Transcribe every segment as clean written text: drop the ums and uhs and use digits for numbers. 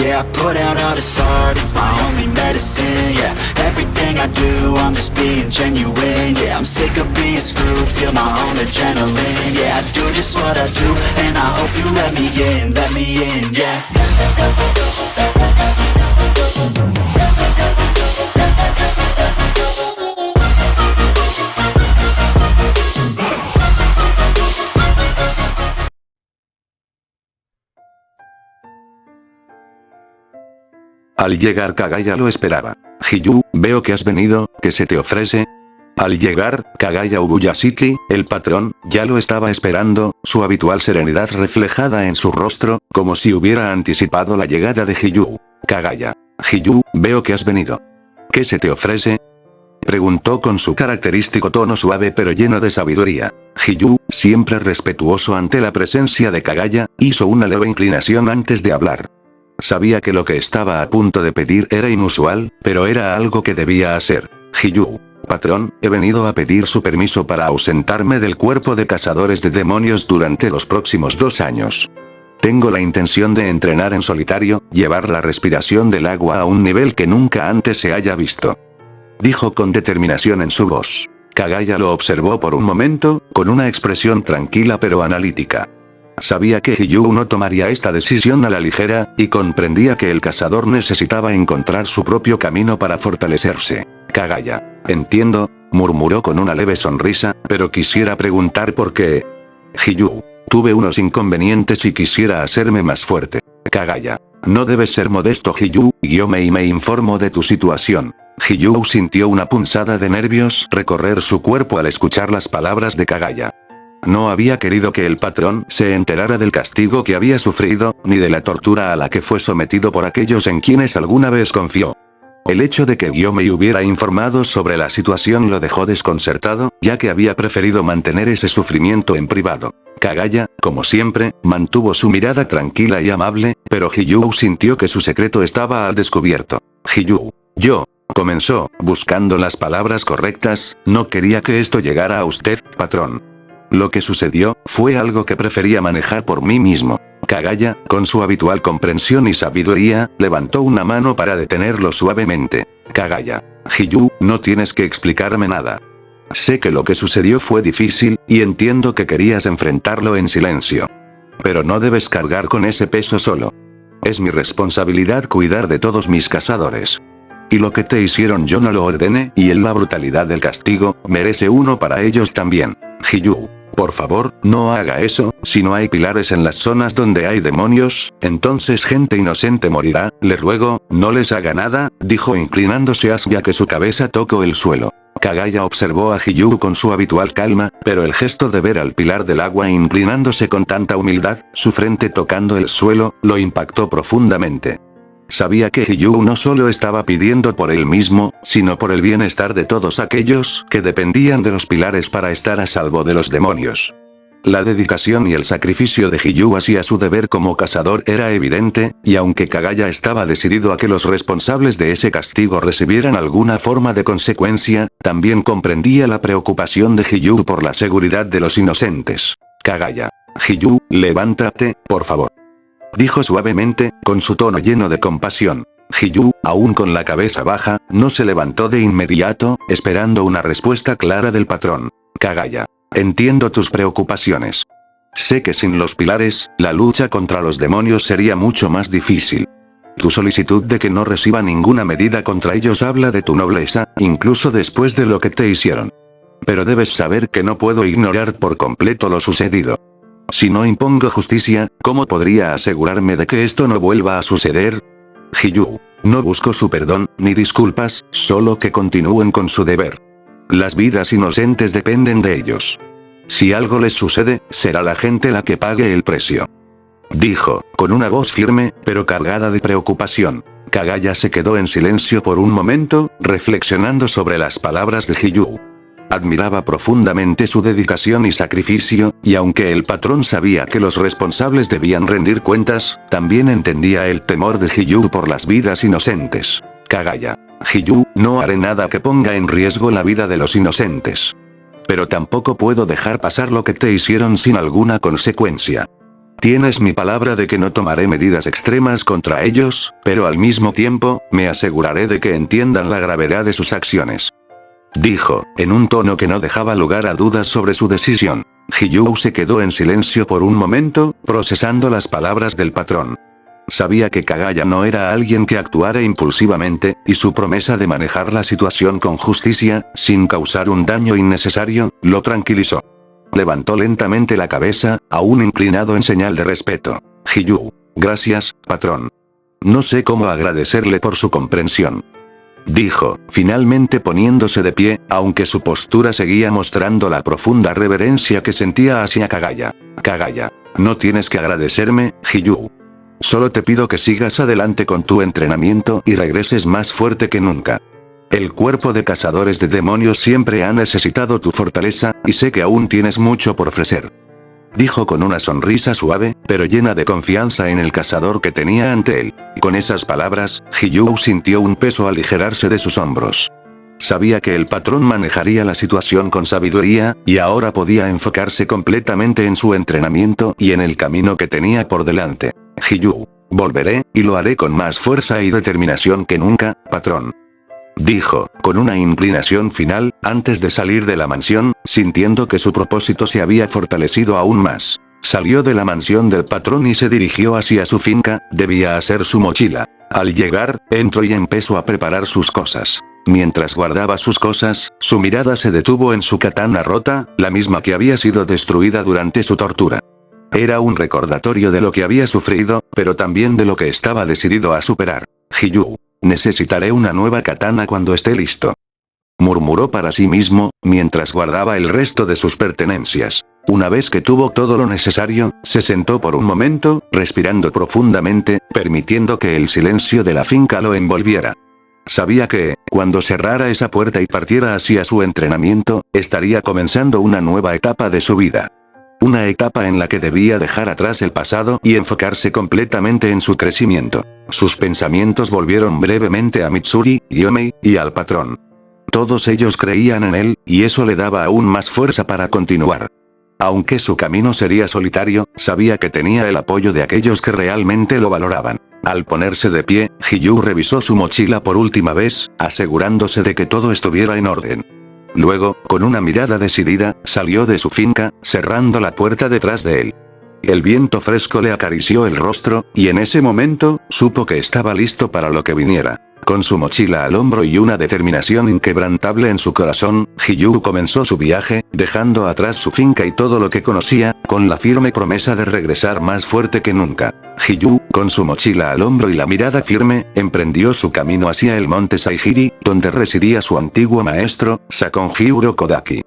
Yeah, I put out all this art, it's my only medicine. Yeah, everything I do, I'm just being genuine. Yeah, I'm sick of being screwed, feel my own adrenaline. Yeah, I do just what I do, and I hope you let me in, yeah. Al llegar Kagaya lo esperaba. Hiyu, veo que has venido, ¿qué se te ofrece? Al llegar, Kagaya Ubuyashiki, el patrón, ya lo estaba esperando, su habitual serenidad reflejada en su rostro, como si hubiera anticipado la llegada de Hiyu. Kagaya. Hiyu, veo que has venido. ¿Qué se te ofrece? Preguntó con su característico tono suave pero lleno de sabiduría. Hiyu, siempre respetuoso ante la presencia de Kagaya, hizo una leve inclinación antes de hablar. Sabía que lo que estaba a punto de pedir era inusual, pero era algo que debía hacer. Hiyu. Patrón, he venido a pedir su permiso para ausentarme del cuerpo de cazadores de demonios durante los próximos 2 años. Tengo la intención de entrenar en solitario, llevar la respiración del agua a un nivel que nunca antes se haya visto. Dijo con determinación en su voz. Kagaya lo observó por un momento, con una expresión tranquila pero analítica. Sabía que Hiyu no tomaría esta decisión a la ligera, y comprendía que el cazador necesitaba encontrar su propio camino para fortalecerse. Kagaya. Entiendo, murmuró con una leve sonrisa, pero quisiera preguntar por qué. Hiyu. Tuve unos inconvenientes y quisiera hacerme más fuerte. Kagaya. No debes ser modesto Hiyu, yo me informo de tu situación. Hiyu sintió una punzada de nervios recorrer su cuerpo al escuchar las palabras de Kagaya. No había querido que el patrón se enterara del castigo que había sufrido, ni de la tortura a la que fue sometido por aquellos en quienes alguna vez confió. El hecho de que Gyomei hubiera informado sobre la situación lo dejó desconcertado, ya que había preferido mantener ese sufrimiento en privado. Kagaya, como siempre, mantuvo su mirada tranquila y amable, pero Hiyu sintió que su secreto estaba al descubierto. Hiyu. Yo. Comenzó, buscando las palabras correctas, no quería que esto llegara a usted, patrón. Lo que sucedió, fue algo que prefería manejar por mí mismo. Kagaya, con su habitual comprensión y sabiduría, levantó una mano para detenerlo suavemente. Kagaya. Hiyu, no tienes que explicarme nada. Sé que lo que sucedió fue difícil, y entiendo que querías enfrentarlo en silencio. Pero no debes cargar con ese peso solo. Es mi responsabilidad cuidar de todos mis cazadores. Y lo que te hicieron yo no lo ordené, y la brutalidad del castigo, merece uno para ellos también. Hiyu. Por favor, no haga eso, si no hay pilares en las zonas donde hay demonios, entonces gente inocente morirá, le ruego, no les haga nada, dijo inclinándose hacia que su cabeza tocó el suelo. Kagaya observó a Hiyu con su habitual calma, pero el gesto de ver al pilar del agua inclinándose con tanta humildad, su frente tocando el suelo, lo impactó profundamente. Sabía que Hiyu no solo estaba pidiendo por él mismo, sino por el bienestar de todos aquellos que dependían de los pilares para estar a salvo de los demonios. La dedicación y el sacrificio de Hiyu hacia su deber como cazador era evidente, y aunque Kagaya estaba decidido a que los responsables de ese castigo recibieran alguna forma de consecuencia, también comprendía la preocupación de Hiyu por la seguridad de los inocentes. Kagaya. Hiyu, levántate, por favor. Dijo suavemente, con su tono lleno de compasión. Hiyu, aún con la cabeza baja, no se levantó de inmediato, esperando una respuesta clara del patrón. Kagaya. Entiendo tus preocupaciones. Sé que sin los pilares, la lucha contra los demonios sería mucho más difícil. Tu solicitud de que no reciba ninguna medida contra ellos habla de tu nobleza, incluso después de lo que te hicieron. Pero debes saber que no puedo ignorar por completo lo sucedido. Si no impongo justicia, ¿cómo podría asegurarme de que esto no vuelva a suceder? Hiyu. No busco su perdón, ni disculpas, solo que continúen con su deber. Las vidas inocentes dependen de ellos. Si algo les sucede, será la gente la que pague el precio. Dijo, con una voz firme, pero cargada de preocupación. Kagaya se quedó en silencio por un momento, reflexionando sobre las palabras de Hiyu. Admiraba profundamente su dedicación y sacrificio, y aunque el patrón sabía que los responsables debían rendir cuentas, también entendía el temor de Hiyu por las vidas inocentes. Kagaya. Hiyu, no haré nada que ponga en riesgo la vida de los inocentes. Pero tampoco puedo dejar pasar lo que te hicieron sin alguna consecuencia. Tienes mi palabra de que no tomaré medidas extremas contra ellos, pero al mismo tiempo, me aseguraré de que entiendan la gravedad de sus acciones. Dijo, en un tono que no dejaba lugar a dudas sobre su decisión. Hiyuu se quedó en silencio por un momento, procesando las palabras del patrón. Sabía que Kagaya no era alguien que actuara impulsivamente, y su promesa de manejar la situación con justicia, sin causar un daño innecesario, lo tranquilizó. Levantó lentamente la cabeza, aún inclinado en señal de respeto. Hiyuu. Gracias, patrón. No sé cómo agradecerle por su comprensión. Dijo, finalmente poniéndose de pie, aunque su postura seguía mostrando la profunda reverencia que sentía hacia Kagaya. Kagaya. No tienes que agradecerme, Hiyuu. Solo te pido que sigas adelante con tu entrenamiento y regreses más fuerte que nunca. El cuerpo de cazadores de demonios siempre ha necesitado tu fortaleza, y sé que aún tienes mucho por ofrecer. Dijo con una sonrisa suave, pero llena de confianza en el cazador que tenía ante él. Con esas palabras, Hiyuu sintió un peso aligerarse de sus hombros. Sabía que el patrón manejaría la situación con sabiduría, y ahora podía enfocarse completamente en su entrenamiento y en el camino que tenía por delante. Hiyuu. Volveré, y lo haré con más fuerza y determinación que nunca, patrón. Dijo, con una inclinación final, antes de salir de la mansión, sintiendo que su propósito se había fortalecido aún más. Salió de la mansión del patrón y se dirigió hacia su finca, debía hacer su mochila. Al llegar, entró y empezó a preparar sus cosas. Mientras guardaba sus cosas, su mirada se detuvo en su katana rota, la misma que había sido destruida durante su tortura. Era un recordatorio de lo que había sufrido, pero también de lo que estaba decidido a superar. Hiyuu. Necesitaré una nueva katana cuando esté listo. Murmuró para sí mismo, mientras guardaba el resto de sus pertenencias. Una vez que tuvo todo lo necesario, se sentó por un momento, respirando profundamente, permitiendo que el silencio de la finca lo envolviera. Sabía que, cuando cerrara esa puerta y partiera hacia su entrenamiento, estaría comenzando una nueva etapa de su vida. Una etapa en la que debía dejar atrás el pasado y enfocarse completamente en su crecimiento. Sus pensamientos volvieron brevemente a Mitsuri, Yomei, y al patrón. Todos ellos creían en él, y eso le daba aún más fuerza para continuar. Aunque su camino sería solitario, sabía que tenía el apoyo de aquellos que realmente lo valoraban. Al ponerse de pie, Hiyuu revisó su mochila por última vez, asegurándose de que todo estuviera en orden. Luego, con una mirada decidida, salió de su finca, cerrando la puerta detrás de él. El viento fresco le acarició el rostro, y en ese momento, supo que estaba listo para lo que viniera. Con su mochila al hombro y una determinación inquebrantable en su corazón, Hiyuu comenzó su viaje, dejando atrás su finca y todo lo que conocía, con la firme promesa de regresar más fuerte que nunca. Hiyuu, con su mochila al hombro y la mirada firme, emprendió su camino hacia el monte Saigiri, donde residía su antiguo maestro, Sakonji Urokodaki.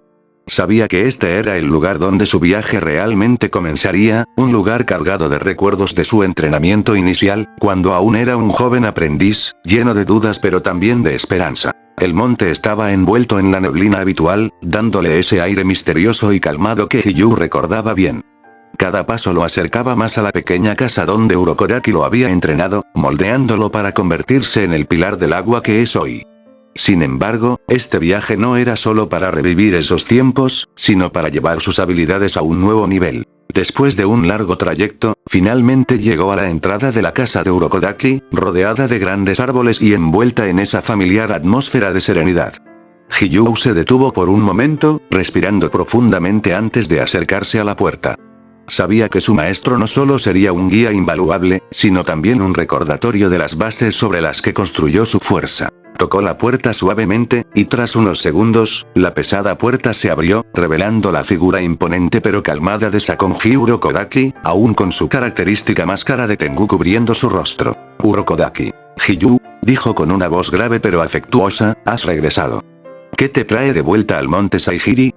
Sabía que este era el lugar donde su viaje realmente comenzaría, un lugar cargado de recuerdos de su entrenamiento inicial, cuando aún era un joven aprendiz, lleno de dudas pero también de esperanza. El monte estaba envuelto en la neblina habitual, dándole ese aire misterioso y calmado que Hiyuu recordaba bien. Cada paso lo acercaba más a la pequeña casa donde Urokodaki lo había entrenado, moldeándolo para convertirse en el pilar del agua que es hoy. Sin embargo, este viaje no era solo para revivir esos tiempos, sino para llevar sus habilidades a un nuevo nivel. Después de un largo trayecto, finalmente llegó a la entrada de la casa de Urokodaki, rodeada de grandes árboles y envuelta en esa familiar atmósfera de serenidad. Hiyuu se detuvo por un momento, respirando profundamente antes de acercarse a la puerta. Sabía que su maestro no solo sería un guía invaluable, sino también un recordatorio de las bases sobre las que construyó su fuerza. Tocó la puerta suavemente, y tras unos segundos, la pesada puerta se abrió, revelando la figura imponente pero calmada de Sakonji Urokodaki, aún con su característica máscara de Tengu cubriendo su rostro. Urokodaki. Hiyuu, dijo con una voz grave pero afectuosa, has regresado. ¿Qué te trae de vuelta al monte Saigiri?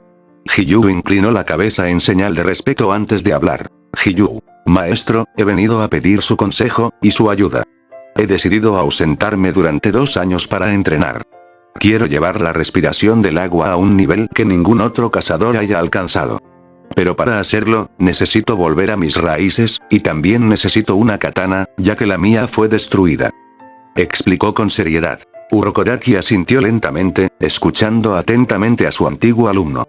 Hiyuu inclinó la cabeza en señal de respeto antes de hablar. Hiyuu. Maestro, he venido a pedir su consejo, y su ayuda. He decidido ausentarme durante 2 años para entrenar. Quiero llevar la respiración del agua a un nivel que ningún otro cazador haya alcanzado. Pero para hacerlo, necesito volver a mis raíces, y también necesito una katana, ya que la mía fue destruida. Explicó con seriedad. Urokodaki asintió lentamente, escuchando atentamente a su antiguo alumno.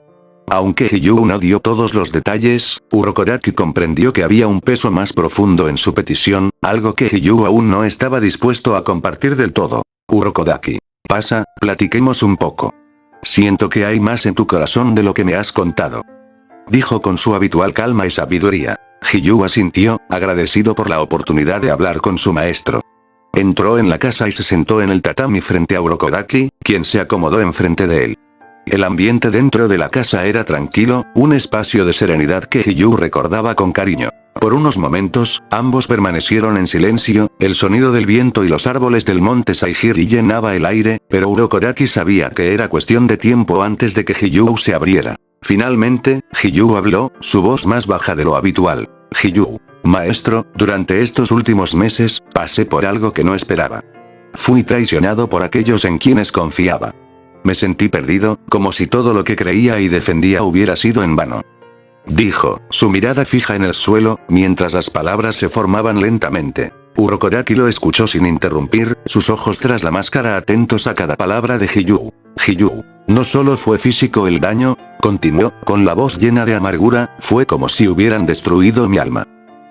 Aunque Hiyuu no dio todos los detalles, Urokodaki comprendió que había un peso más profundo en su petición, algo que Hiyuu aún no estaba dispuesto a compartir del todo. Urokodaki. Pasa, platiquemos un poco. Siento que hay más en tu corazón de lo que me has contado. Dijo con su habitual calma y sabiduría. Hiyuu asintió, agradecido por la oportunidad de hablar con su maestro. Entró en la casa y se sentó en el tatami frente a Urokodaki, quien se acomodó enfrente de él. El ambiente dentro de la casa era tranquilo, un espacio de serenidad que Hiyuu recordaba con cariño. Por unos momentos, ambos permanecieron en silencio, el sonido del viento y los árboles del monte Saigiri llenaba el aire, pero Urokodaki sabía que era cuestión de tiempo antes de que Hiyuu se abriera. Finalmente, Hiyuu habló, su voz más baja de lo habitual. Hiyuu. Maestro, durante estos últimos meses, pasé por algo que no esperaba. Fui traicionado por aquellos en quienes confiaba. Me sentí perdido, como si todo lo que creía y defendía hubiera sido en vano. Dijo, su mirada fija en el suelo, mientras las palabras se formaban lentamente. Urokodaki lo escuchó sin interrumpir, sus ojos tras la máscara atentos a cada palabra de Hiyuu. Hiyuu. No solo fue físico el daño, continuó, con la voz llena de amargura, fue como si hubieran destruido mi alma.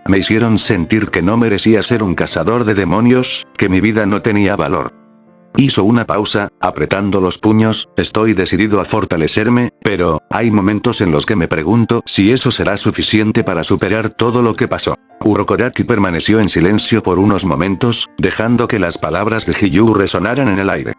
Me hicieron sentir que no merecía ser un cazador de demonios, que mi vida no tenía valor. Hizo una pausa, apretando los puños, estoy decidido a fortalecerme, pero, hay momentos en los que me pregunto si eso será suficiente para superar todo lo que pasó. Urokodaki permaneció en silencio por unos momentos, dejando que las palabras de Hiyuu resonaran en el aire.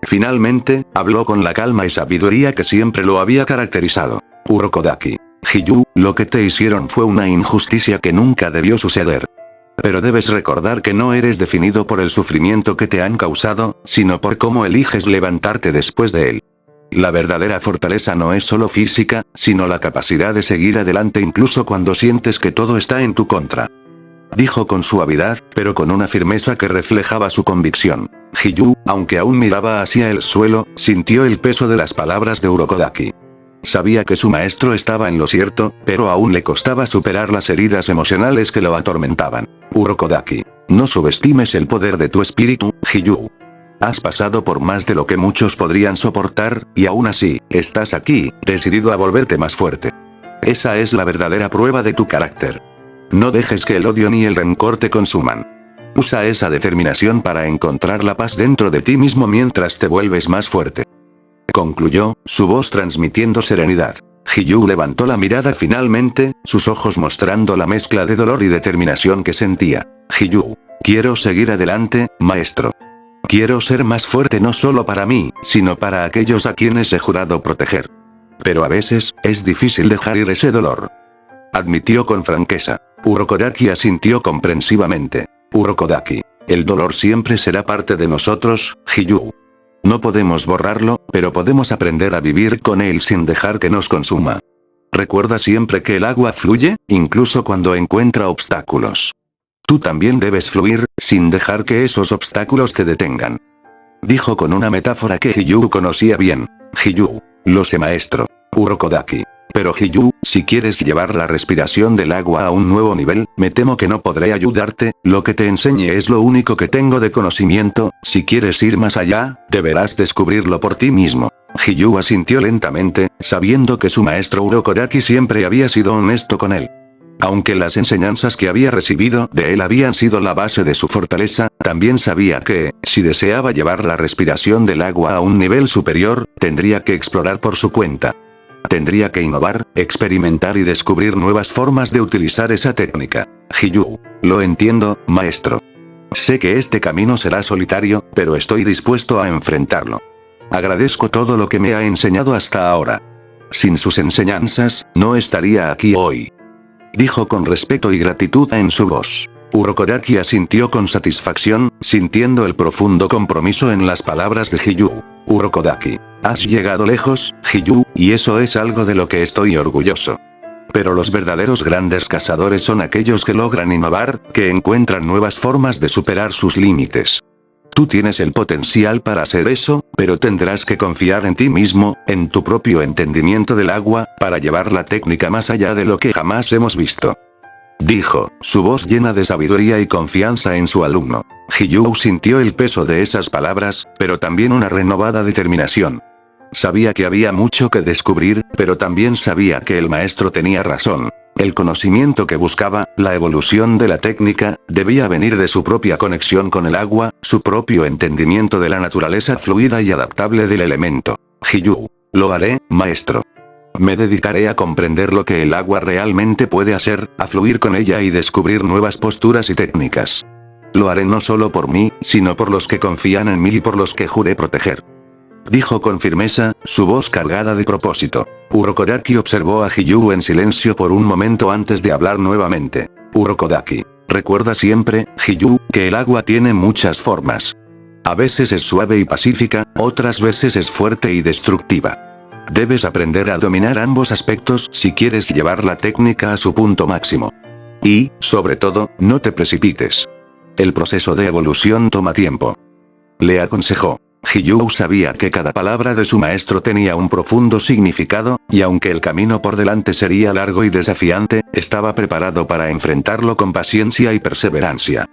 Finalmente, habló con la calma y sabiduría que siempre lo había caracterizado. Urokodaki. Hiyuu, lo que te hicieron fue una injusticia que nunca debió suceder. Pero debes recordar que no eres definido por el sufrimiento que te han causado, sino por cómo eliges levantarte después de él. La verdadera fortaleza no es solo física, sino la capacidad de seguir adelante incluso cuando sientes que todo está en tu contra. Dijo con suavidad, pero con una firmeza que reflejaba su convicción. Hiyuu, aunque aún miraba hacia el suelo, sintió el peso de las palabras de Urokodaki. Sabía que su maestro estaba en lo cierto, pero aún le costaba superar las heridas emocionales que lo atormentaban. Urokodaki. No subestimes el poder de tu espíritu, Hiyuu. Has pasado por más de lo que muchos podrían soportar, y aún así, estás aquí, decidido a volverte más fuerte. Esa es la verdadera prueba de tu carácter. No dejes que el odio ni el rencor te consuman. Usa esa determinación para encontrar la paz dentro de ti mismo mientras te vuelves más fuerte. Concluyó, su voz transmitiendo serenidad. Hiyuu levantó la mirada finalmente, sus ojos mostrando la mezcla de dolor y determinación que sentía. Hiyuu. Quiero seguir adelante, maestro. Quiero ser más fuerte no solo para mí, sino para aquellos a quienes he jurado proteger. Pero a veces, es difícil dejar ir ese dolor. Admitió con franqueza. Urokodaki asintió comprensivamente. Urokodaki. El dolor siempre será parte de nosotros, Hiyuu. No podemos borrarlo, pero podemos aprender a vivir con él sin dejar que nos consuma. Recuerda siempre que el agua fluye, incluso cuando encuentra obstáculos. Tú también debes fluir, sin dejar que esos obstáculos te detengan. Dijo con una metáfora que Hiyuu conocía bien. Hiyuu. Lo sé, maestro. Urokodaki. Pero Hiyuu, si quieres llevar la respiración del agua a un nuevo nivel, me temo que no podré ayudarte, lo que te enseñe es lo único que tengo de conocimiento, si quieres ir más allá, deberás descubrirlo por ti mismo. Hiyuu asintió lentamente, sabiendo que su maestro Urokodaki siempre había sido honesto con él. Aunque las enseñanzas que había recibido de él habían sido la base de su fortaleza, también sabía que, si deseaba llevar la respiración del agua a un nivel superior, tendría que explorar por su cuenta. Tendría que innovar, experimentar y descubrir nuevas formas de utilizar esa técnica. Hiyuu. Lo entiendo, maestro. Sé que este camino será solitario, pero estoy dispuesto a enfrentarlo. Agradezco todo lo que me ha enseñado hasta ahora. Sin sus enseñanzas, no estaría aquí hoy. Dijo con respeto y gratitud en su voz. Urokodaki asintió con satisfacción, sintiendo el profundo compromiso en las palabras de Hiyuu. Urokodaki. Has llegado lejos, Hiyuu, y eso es algo de lo que estoy orgulloso. Pero los verdaderos grandes cazadores son aquellos que logran innovar, que encuentran nuevas formas de superar sus límites. Tú tienes el potencial para hacer eso, pero tendrás que confiar en ti mismo, en tu propio entendimiento del agua, para llevar la técnica más allá de lo que jamás hemos visto. Dijo, su voz llena de sabiduría y confianza en su alumno. Hiyuu sintió el peso de esas palabras, pero también una renovada determinación. Sabía que había mucho que descubrir, pero también sabía que el maestro tenía razón. El conocimiento que buscaba, la evolución de la técnica, debía venir de su propia conexión con el agua, su propio entendimiento de la naturaleza fluida y adaptable del elemento. Hiyuu. Lo haré, maestro. Me dedicaré a comprender lo que el agua realmente puede hacer, a fluir con ella y descubrir nuevas posturas y técnicas. Lo haré no solo por mí, sino por los que confían en mí y por los que juré proteger. Dijo con firmeza, su voz cargada de propósito. Urokodaki observó a Hiyuu en silencio por un momento antes de hablar nuevamente. Urokodaki. Recuerda siempre, Hiyuu, que el agua tiene muchas formas. A veces es suave y pacífica, otras veces es fuerte y destructiva. Debes aprender a dominar ambos aspectos si quieres llevar la técnica a su punto máximo. Y, sobre todo, no te precipites. El proceso de evolución toma tiempo. Le aconsejó. Hiyuu sabía que cada palabra de su maestro tenía un profundo significado, y aunque el camino por delante sería largo y desafiante, estaba preparado para enfrentarlo con paciencia y perseverancia.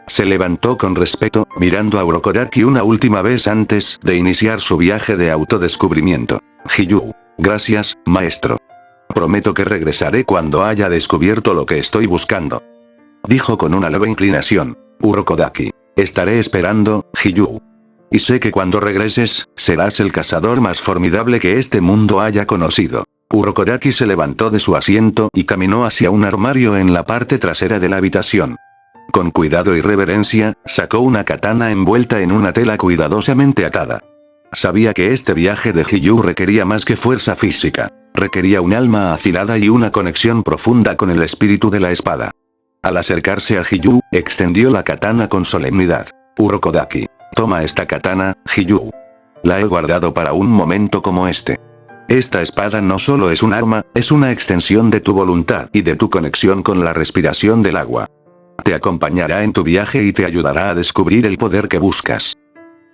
Se levantó con respeto, mirando a Urokodaki una última vez antes de iniciar su viaje de autodescubrimiento. Hiyuu. Gracias, maestro. Prometo que regresaré cuando haya descubierto lo que estoy buscando. Dijo con una leve inclinación. Urokodaki. Estaré esperando, Hiyuu. Y sé que cuando regreses, serás el cazador más formidable que este mundo haya conocido. Urokodaki se levantó de su asiento y caminó hacia un armario en la parte trasera de la habitación. Con cuidado y reverencia, sacó una katana envuelta en una tela cuidadosamente atada. Sabía que este viaje de Hiyuu requería más que fuerza física. Requería un alma afilada y una conexión profunda con el espíritu de la espada. Al acercarse a Hiyuu, extendió la katana con solemnidad. Urokodaki. Toma esta katana, Hiyuu. La he guardado para un momento como este. Esta espada no solo es un arma, es una extensión de tu voluntad y de tu conexión con la respiración del agua. Te acompañará en tu viaje y te ayudará a descubrir el poder que buscas.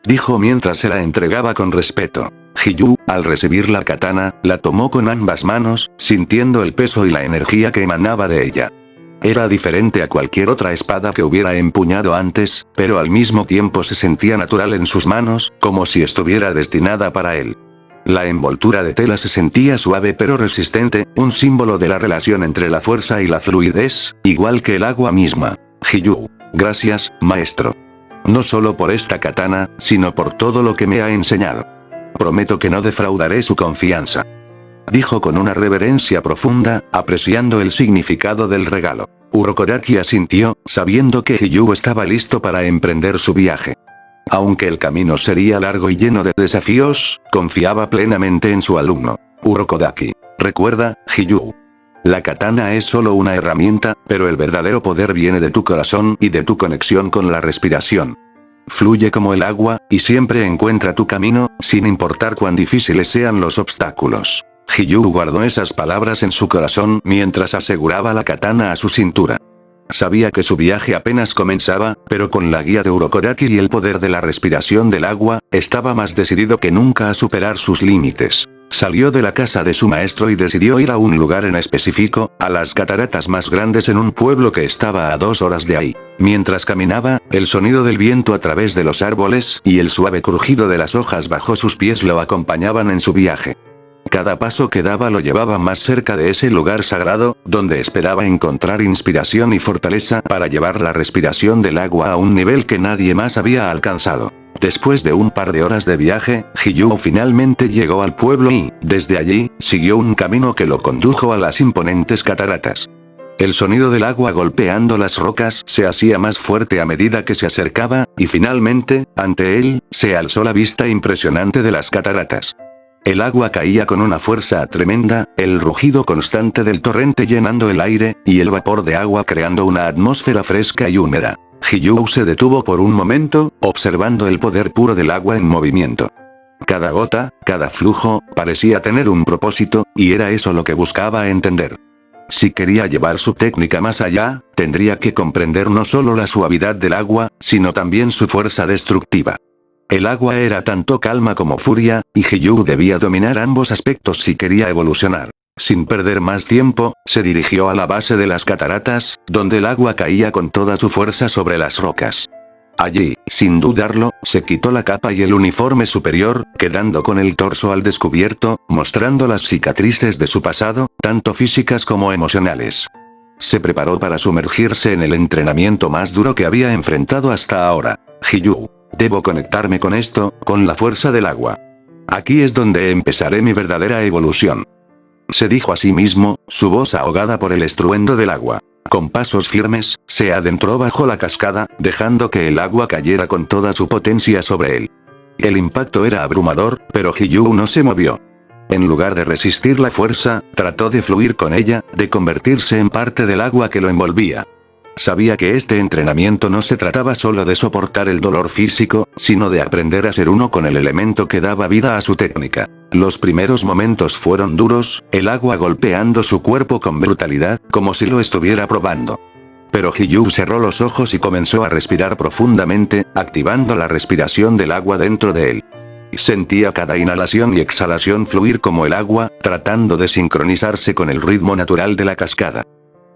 Dijo mientras se la entregaba con respeto. Hiyuu, al recibir la katana, la tomó con ambas manos, sintiendo el peso y la energía que emanaba de ella. Era diferente a cualquier otra espada que hubiera empuñado antes, pero al mismo tiempo se sentía natural en sus manos, como si estuviera destinada para él. La envoltura de tela se sentía suave pero resistente, un símbolo de la relación entre la fuerza y la fluidez, igual que el agua misma. Hiyuu. Gracias, maestro. No solo por esta katana, sino por todo lo que me ha enseñado. Prometo que no defraudaré su confianza. Dijo con una reverencia profunda, apreciando el significado del regalo. Urokodaki asintió, sabiendo que Hiyuu estaba listo para emprender su viaje. Aunque el camino sería largo y lleno de desafíos, confiaba plenamente en su alumno. Urokodaki. Recuerda, Hiyuu. La katana es solo una herramienta, pero el verdadero poder viene de tu corazón y de tu conexión con la respiración. Fluye como el agua, y siempre encuentra tu camino, sin importar cuán difíciles sean los obstáculos. Hiyuu guardó esas palabras en su corazón mientras aseguraba la katana a su cintura. Sabía que su viaje apenas comenzaba, pero con la guía de Urokodaki y el poder de la respiración del agua, estaba más decidido que nunca a superar sus límites. Salió de la casa de su maestro y decidió ir a un lugar en específico, a las cataratas más grandes en un pueblo que estaba a 2 horas de ahí. Mientras caminaba, el sonido del viento a través de los árboles y el suave crujido de las hojas bajo sus pies lo acompañaban en su viaje. Cada paso que daba lo llevaba más cerca de ese lugar sagrado, donde esperaba encontrar inspiración y fortaleza para llevar la respiración del agua a un nivel que nadie más había alcanzado. Después de un par de horas de viaje, Hiyuu finalmente llegó al pueblo y, desde allí, siguió un camino que lo condujo a las imponentes cataratas. El sonido del agua golpeando las rocas se hacía más fuerte a medida que se acercaba, y finalmente, ante él, se alzó la vista impresionante de las cataratas. El agua caía con una fuerza tremenda, el rugido constante del torrente llenando el aire, y el vapor de agua creando una atmósfera fresca y húmeda. Hiyuu se detuvo por un momento, observando el poder puro del agua en movimiento. Cada gota, cada flujo, parecía tener un propósito, y era eso lo que buscaba entender. Si quería llevar su técnica más allá, tendría que comprender no solo la suavidad del agua, sino también su fuerza destructiva. El agua era tanto calma como furia, y Hiyuu debía dominar ambos aspectos si quería evolucionar. Sin perder más tiempo, se dirigió a la base de las cataratas, donde el agua caía con toda su fuerza sobre las rocas. Allí, sin dudarlo, se quitó la capa y el uniforme superior, quedando con el torso al descubierto, mostrando las cicatrices de su pasado, tanto físicas como emocionales. Se preparó para sumergirse en el entrenamiento más duro que había enfrentado hasta ahora. Hiyuu, debo conectarme con esto, con la fuerza del agua. Aquí es donde empezaré mi verdadera evolución. Se dijo a sí mismo, su voz ahogada por el estruendo del agua. Con pasos firmes, se adentró bajo la cascada, dejando que el agua cayera con toda su potencia sobre él. El impacto era abrumador, pero Hiyuu no se movió. En lugar de resistir la fuerza, trató de fluir con ella, de convertirse en parte del agua que lo envolvía. Sabía que este entrenamiento no se trataba solo de soportar el dolor físico, sino de aprender a ser uno con el elemento que daba vida a su técnica. Los primeros momentos fueron duros, el agua golpeando su cuerpo con brutalidad, como si lo estuviera probando. Pero Hiyuu cerró los ojos y comenzó a respirar profundamente, activando la respiración del agua dentro de él. Sentía cada inhalación y exhalación fluir como el agua, tratando de sincronizarse con el ritmo natural de la cascada.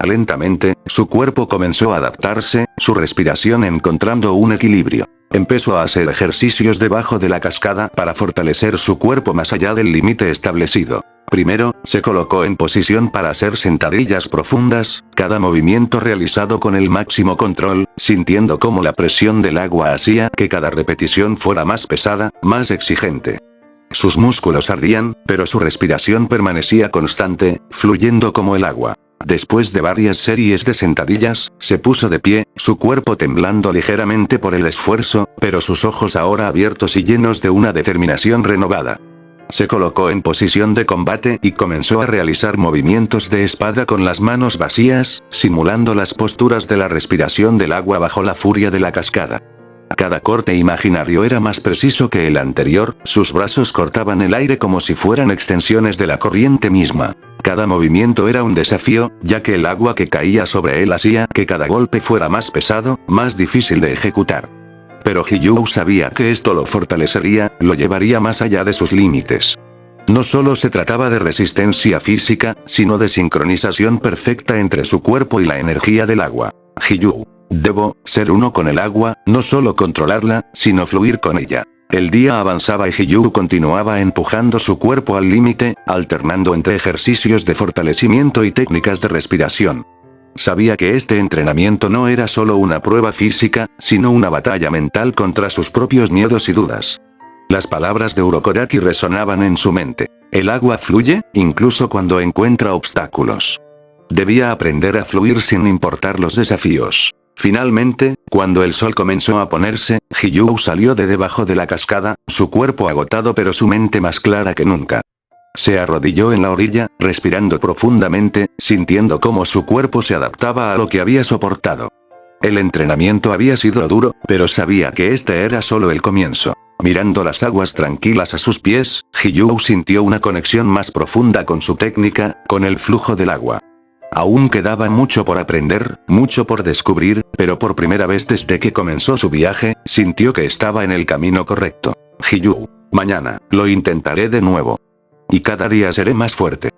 Lentamente, su cuerpo comenzó a adaptarse, su respiración encontrando un equilibrio. Empezó a hacer ejercicios debajo de la cascada para fortalecer su cuerpo más allá del límite establecido. Primero, se colocó en posición para hacer sentadillas profundas, cada movimiento realizado con el máximo control, sintiendo cómo la presión del agua hacía que cada repetición fuera más pesada, más exigente. Sus músculos ardían, pero su respiración permanecía constante, fluyendo como el agua. Después de varias series de sentadillas, se puso de pie, su cuerpo temblando ligeramente por el esfuerzo, pero sus ojos ahora abiertos y llenos de una determinación renovada. Se colocó en posición de combate y comenzó a realizar movimientos de espada con las manos vacías, simulando las posturas de la respiración del agua bajo la furia de la cascada. Cada corte imaginario era más preciso que el anterior, sus brazos cortaban el aire como si fueran extensiones de la corriente misma. Cada movimiento era un desafío, ya que el agua que caía sobre él hacía que cada golpe fuera más pesado, más difícil de ejecutar. Pero Hiyuu sabía que esto lo fortalecería, lo llevaría más allá de sus límites. No solo se trataba de resistencia física, sino de sincronización perfecta entre su cuerpo y la energía del agua. Hiyuu, debo ser uno con el agua, no solo controlarla, sino fluir con ella. El día avanzaba y Hiyuu continuaba empujando su cuerpo al límite, alternando entre ejercicios de fortalecimiento y técnicas de respiración. Sabía que este entrenamiento no era solo una prueba física, sino una batalla mental contra sus propios miedos y dudas. Las palabras de Urokodaki resonaban en su mente. El agua fluye, incluso cuando encuentra obstáculos. Debía aprender a fluir sin importar los desafíos. Finalmente, cuando el sol comenzó a ponerse, Hiyuu salió de debajo de la cascada, su cuerpo agotado pero su mente más clara que nunca. Se arrodilló en la orilla, respirando profundamente, sintiendo cómo su cuerpo se adaptaba a lo que había soportado. El entrenamiento había sido duro, pero sabía que este era solo el comienzo. Mirando las aguas tranquilas a sus pies, Hiyuu sintió una conexión más profunda con su técnica, con el flujo del agua. Aún quedaba mucho por aprender, mucho por descubrir, pero por primera vez desde que comenzó su viaje, sintió que estaba en el camino correcto. Hiyuu, mañana, lo intentaré de nuevo. Y cada día seré más fuerte.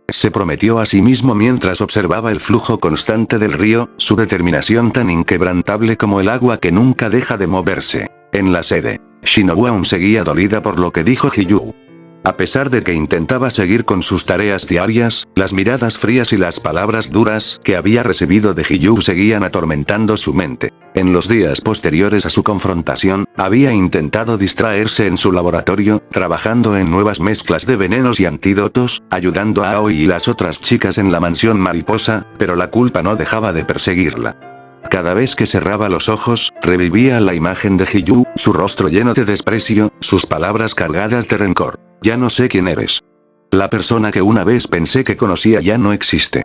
Se prometió a sí mismo mientras observaba el flujo constante del río, su determinación tan inquebrantable como el agua que nunca deja de moverse. En la sede, Shinobu aún seguía dolida por lo que dijo Hiyuu. A pesar de que intentaba seguir con sus tareas diarias, las miradas frías y las palabras duras que había recibido de Hiyuu seguían atormentando su mente. En los días posteriores a su confrontación, había intentado distraerse en su laboratorio, trabajando en nuevas mezclas de venenos y antídotos, ayudando a Aoi y las otras chicas en la mansión mariposa, pero la culpa no dejaba de perseguirla. Cada vez que cerraba los ojos, revivía la imagen de Hiyuu, su rostro lleno de desprecio, sus palabras cargadas de rencor. Ya no sé quién eres. La persona que una vez pensé que conocía ya no existe.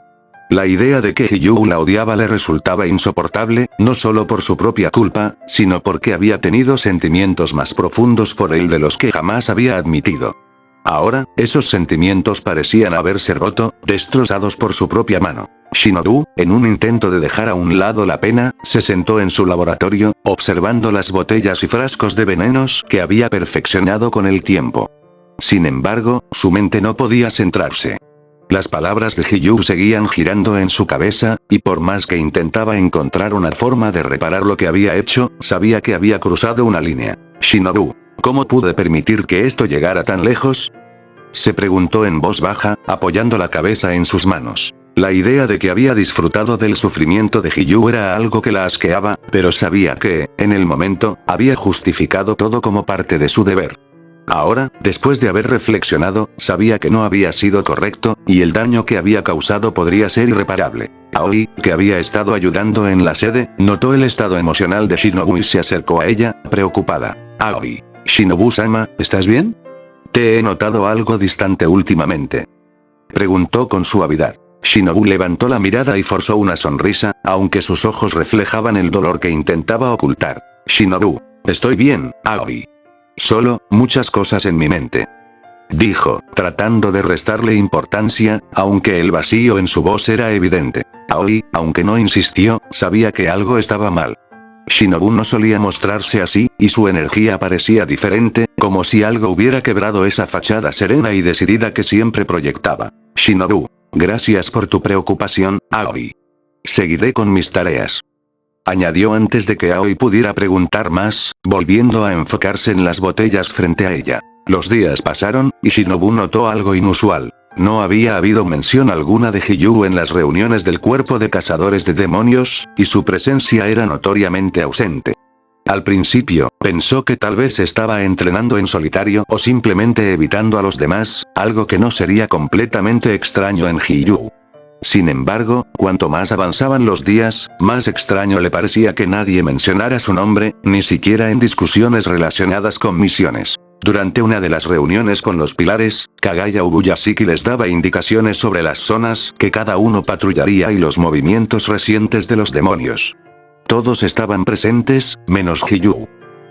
La idea de que Hiyuu la odiaba le resultaba insoportable, no solo por su propia culpa, sino porque había tenido sentimientos más profundos por él de los que jamás había admitido. Ahora, esos sentimientos parecían haberse roto, destrozados por su propia mano. Shinobu, en un intento de dejar a un lado la pena, se sentó en su laboratorio, observando las botellas y frascos de venenos que había perfeccionado con el tiempo. Sin embargo, su mente no podía centrarse. Las palabras de Hiyu seguían girando en su cabeza, y por más que intentaba encontrar una forma de reparar lo que había hecho, sabía que había cruzado una línea. Shinobu, ¿cómo pude permitir que esto llegara tan lejos? Se preguntó en voz baja, apoyando la cabeza en sus manos. La idea de que había disfrutado del sufrimiento de Hiyu era algo que la asqueaba, pero sabía que, en el momento, había justificado todo como parte de su deber. Ahora, después de haber reflexionado, sabía que no había sido correcto, y el daño que había causado podría ser irreparable. Aoi, que había estado ayudando en la sede, notó el estado emocional de Shinobu y se acercó a ella, preocupada. Aoi. Shinobu-sama, ¿estás bien? Te he notado algo distante últimamente. Preguntó con suavidad. Shinobu levantó la mirada y forzó una sonrisa, aunque sus ojos reflejaban el dolor que intentaba ocultar. Shinobu. Estoy bien, Aoi. Solo, muchas cosas en mi mente. Dijo, tratando de restarle importancia, aunque el vacío en su voz era evidente. Aoi, aunque no insistió, sabía que algo estaba mal. Shinobu no solía mostrarse así, y su energía parecía diferente, como si algo hubiera quebrado esa fachada serena y decidida que siempre proyectaba. Shinobu, gracias por tu preocupación, Aoi. Seguiré con mis tareas. Añadió antes de que Aoi pudiera preguntar más, volviendo a enfocarse en las botellas frente a ella. Los días pasaron, y Shinobu notó algo inusual. No había habido mención alguna de Hiyu en las reuniones del cuerpo de cazadores de demonios, y su presencia era notoriamente ausente. Al principio, pensó que tal vez estaba entrenando en solitario o simplemente evitando a los demás, algo que no sería completamente extraño en Hiyu. Sin embargo, cuanto más avanzaban los días, más extraño le parecía que nadie mencionara su nombre, ni siquiera en discusiones relacionadas con misiones. Durante una de las reuniones con los pilares, Kagaya Ubuyashiki les daba indicaciones sobre las zonas que cada uno patrullaría y los movimientos recientes de los demonios. Todos estaban presentes, menos Hiyu.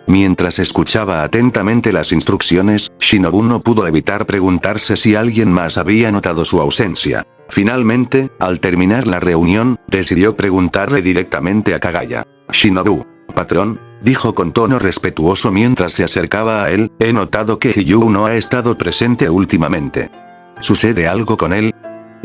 Mientras escuchaba atentamente las instrucciones, Shinobu no pudo evitar preguntarse si alguien más había notado su ausencia. Finalmente, al terminar la reunión, decidió preguntarle directamente a Kagaya. Shinobu, patrón, dijo con tono respetuoso mientras se acercaba a él, he notado que Hiyu no ha estado presente últimamente. ¿Sucede algo con él?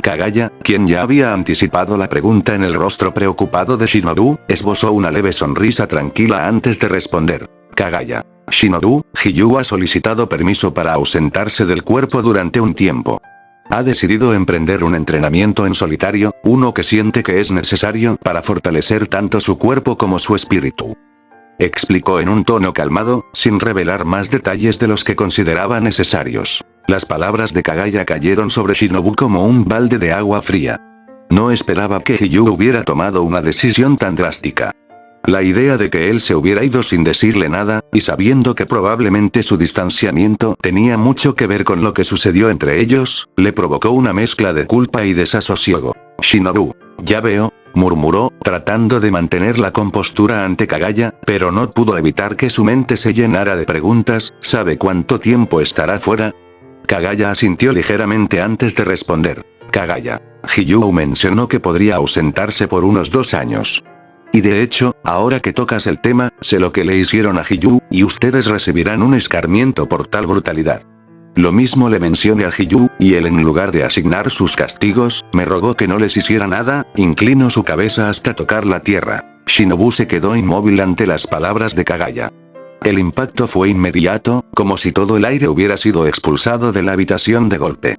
Kagaya, quien ya había anticipado la pregunta en el rostro preocupado de Shinobu, esbozó una leve sonrisa tranquila antes de responder. Kagaya. Shinobu, Hiyu ha solicitado permiso para ausentarse del cuerpo durante un tiempo. Ha decidido emprender un entrenamiento en solitario, uno que siente que es necesario para fortalecer tanto su cuerpo como su espíritu. Explicó en un tono calmado, sin revelar más detalles de los que consideraba necesarios. Las palabras de Kagaya cayeron sobre Shinobu como un balde de agua fría. No esperaba que Hiyu hubiera tomado una decisión tan drástica. La idea de que él se hubiera ido sin decirle nada, y sabiendo que probablemente su distanciamiento tenía mucho que ver con lo que sucedió entre ellos, le provocó una mezcla de culpa y desasosiego. Shinobu. Ya veo, murmuró, tratando de mantener la compostura ante Kagaya, pero no pudo evitar que su mente se llenara de preguntas, ¿sabe cuánto tiempo estará fuera? Kagaya asintió ligeramente antes de responder. Kagaya. Hiyu mencionó que podría ausentarse por unos 2 años. Y de hecho, ahora que tocas el tema, sé lo que le hicieron a Hiyu, y ustedes recibirán un escarmiento por tal brutalidad. Lo mismo le mencioné a Hiyu, y él en lugar de asignar sus castigos, me rogó que no les hiciera nada, inclinó su cabeza hasta tocar la tierra. Shinobu se quedó inmóvil ante las palabras de Kagaya. El impacto fue inmediato, como si todo el aire hubiera sido expulsado de la habitación de golpe.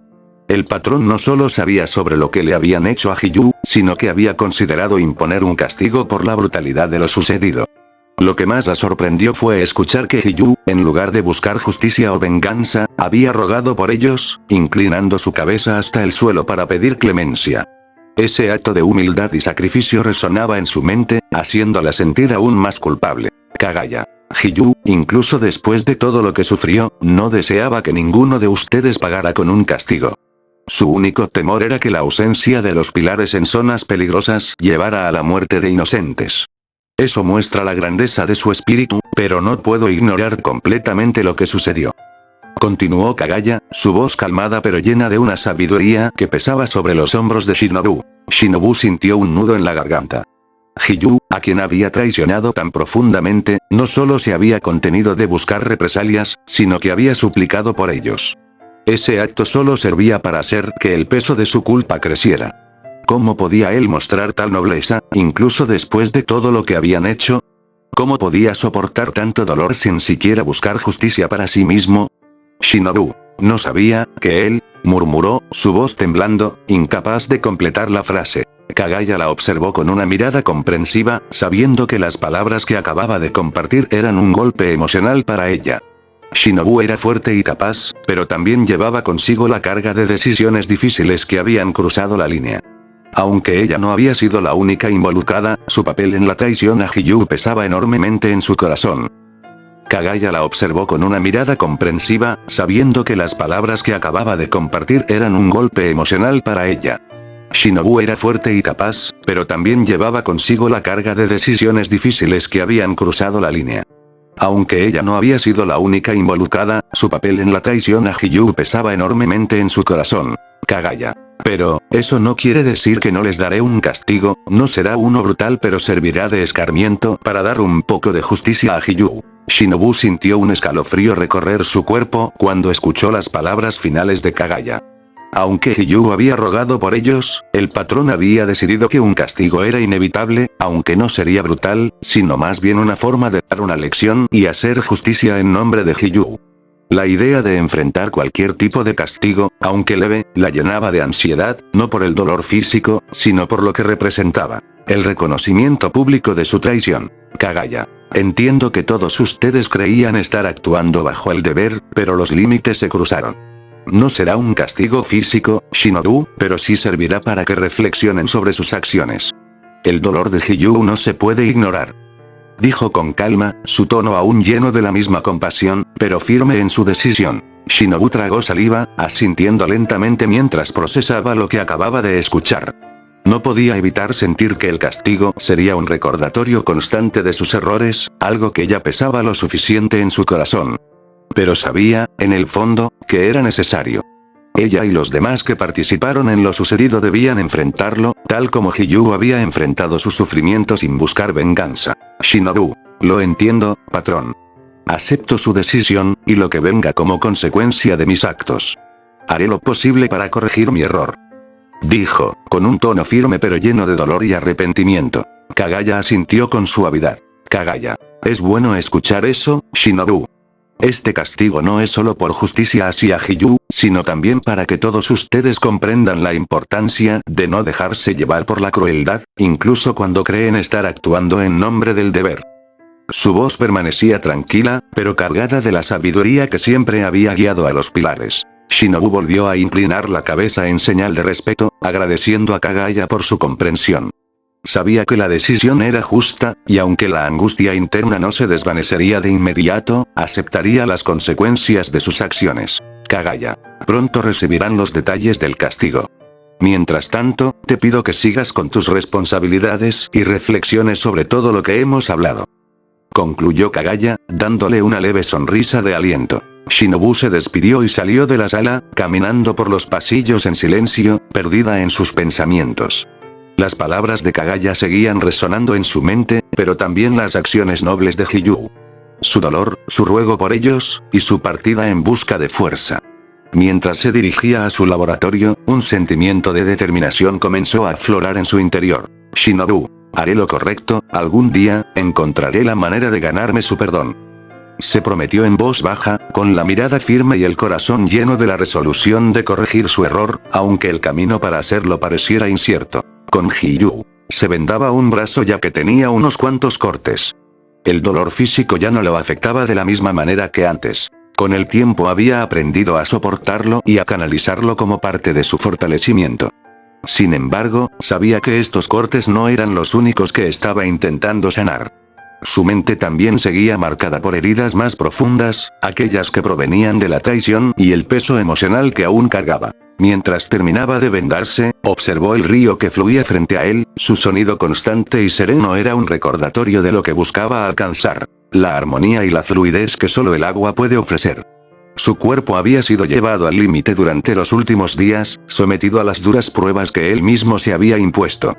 El patrón no solo sabía sobre lo que le habían hecho a Hiyu, sino que había considerado imponer un castigo por la brutalidad de lo sucedido. Lo que más la sorprendió fue escuchar que Hiyu, en lugar de buscar justicia o venganza, había rogado por ellos, inclinando su cabeza hasta el suelo para pedir clemencia. Ese acto de humildad y sacrificio resonaba en su mente, haciéndola sentir aún más culpable. Kagaya. Hiyu, incluso después de todo lo que sufrió, no deseaba que ninguno de ustedes pagara con un castigo. Su único temor era que la ausencia de los pilares en zonas peligrosas llevara a la muerte de inocentes. Eso muestra la grandeza de su espíritu, pero no puedo ignorar completamente lo que sucedió. Continuó Kagaya, su voz calmada pero llena de una sabiduría que pesaba sobre los hombros de Shinobu. Shinobu sintió un nudo en la garganta. Hiyu, a quien había traicionado tan profundamente, no solo se había contenido de buscar represalias, sino que había suplicado por ellos. Ese acto solo servía para hacer que el peso de su culpa creciera. ¿Cómo podía él mostrar tal nobleza, incluso después de todo lo que habían hecho? ¿Cómo podía soportar tanto dolor sin siquiera buscar justicia para sí mismo? Shinobu no sabía que él, murmuró, su voz temblando, incapaz de completar la frase. Kagaya la observó con una mirada comprensiva, sabiendo que las palabras que acababa de compartir eran un golpe emocional para ella. Shinobu era fuerte y capaz, pero también llevaba consigo la carga de decisiones difíciles que habían cruzado la línea. Aunque ella no había sido la única involucrada, su papel en la traición a Hiyuu pesaba enormemente en su corazón. Kagaya la observó con una mirada comprensiva, sabiendo que las palabras que acababa de compartir eran un golpe emocional para ella. Shinobu era fuerte y capaz, pero también llevaba consigo la carga de decisiones difíciles que habían cruzado la línea. Aunque ella no había sido la única involucrada, su papel en la traición a Hiyuu pesaba enormemente en su corazón. Kagaya. Pero, eso no quiere decir que no les daré un castigo, no será uno brutal pero servirá de escarmiento para dar un poco de justicia a Hiyuu. Shinobu sintió un escalofrío recorrer su cuerpo cuando escuchó las palabras finales de Kagaya. Aunque Hiyuu había rogado por ellos, el patrón había decidido que un castigo era inevitable, aunque no sería brutal, sino más bien una forma de dar una lección y hacer justicia en nombre de Hiyuu. La idea de enfrentar cualquier tipo de castigo, aunque leve, la llenaba de ansiedad, no por el dolor físico, sino por lo que representaba. El reconocimiento público de su traición. Kagaya. Entiendo que todos ustedes creían estar actuando bajo el deber, pero los límites se cruzaron. No será un castigo físico, Shinobu, pero sí servirá para que reflexionen sobre sus acciones. El dolor de Hiyuu no se puede ignorar. Dijo con calma, su tono aún lleno de la misma compasión, pero firme en su decisión. Shinobu tragó saliva, asintiendo lentamente mientras procesaba lo que acababa de escuchar. No podía evitar sentir que el castigo sería un recordatorio constante de sus errores, algo que ya pesaba lo suficiente en su corazón. Pero sabía, en el fondo, que era necesario. Ella y los demás que participaron en lo sucedido debían enfrentarlo, tal como Hiyuu había enfrentado su sufrimiento sin buscar venganza. Shinobu. Lo entiendo, patrón. Acepto su decisión, y lo que venga como consecuencia de mis actos. Haré lo posible para corregir mi error. Dijo, con un tono firme pero lleno de dolor y arrepentimiento. Kagaya asintió con suavidad. Kagaya. Es bueno escuchar eso, Shinobu. Este castigo no es solo por justicia hacia Hiyuu, sino también para que todos ustedes comprendan la importancia de no dejarse llevar por la crueldad, incluso cuando creen estar actuando en nombre del deber. Su voz permanecía tranquila, pero cargada de la sabiduría que siempre había guiado a los pilares. Shinobu volvió a inclinar la cabeza en señal de respeto, agradeciendo a Kagaya por su comprensión. Sabía que la decisión era justa, y aunque la angustia interna no se desvanecería de inmediato, aceptaría las consecuencias de sus acciones. Kagaya. Pronto recibirán los detalles del castigo. Mientras tanto, te pido que sigas con tus responsabilidades y reflexiones sobre todo lo que hemos hablado. Concluyó Kagaya, dándole una leve sonrisa de aliento. Shinobu se despidió y salió de la sala, caminando por los pasillos en silencio, perdida en sus pensamientos. Las palabras de Kagaya seguían resonando en su mente, pero también las acciones nobles de Hiyuu. Su dolor, su ruego por ellos, y su partida en busca de fuerza. Mientras se dirigía a su laboratorio, un sentimiento de determinación comenzó a aflorar en su interior. Shinobu. Haré lo correcto, algún día, encontraré la manera de ganarme su perdón. Se prometió en voz baja, con la mirada firme y el corazón lleno de la resolución de corregir su error, aunque el camino para hacerlo pareciera incierto. Con Hiyuu. Se vendaba un brazo ya que tenía unos cuantos cortes. El dolor físico ya no lo afectaba de la misma manera que antes. Con el tiempo había aprendido a soportarlo y a canalizarlo como parte de su fortalecimiento. Sin embargo, sabía que estos cortes no eran los únicos que estaba intentando sanar. Su mente también seguía marcada por heridas más profundas, aquellas que provenían de la traición y el peso emocional que aún cargaba. Mientras terminaba de vendarse, observó el río que fluía frente a él, su sonido constante y sereno era un recordatorio de lo que buscaba alcanzar, la armonía y la fluidez que solo el agua puede ofrecer. Su cuerpo había sido llevado al límite durante los últimos días, sometido a las duras pruebas que él mismo se había impuesto.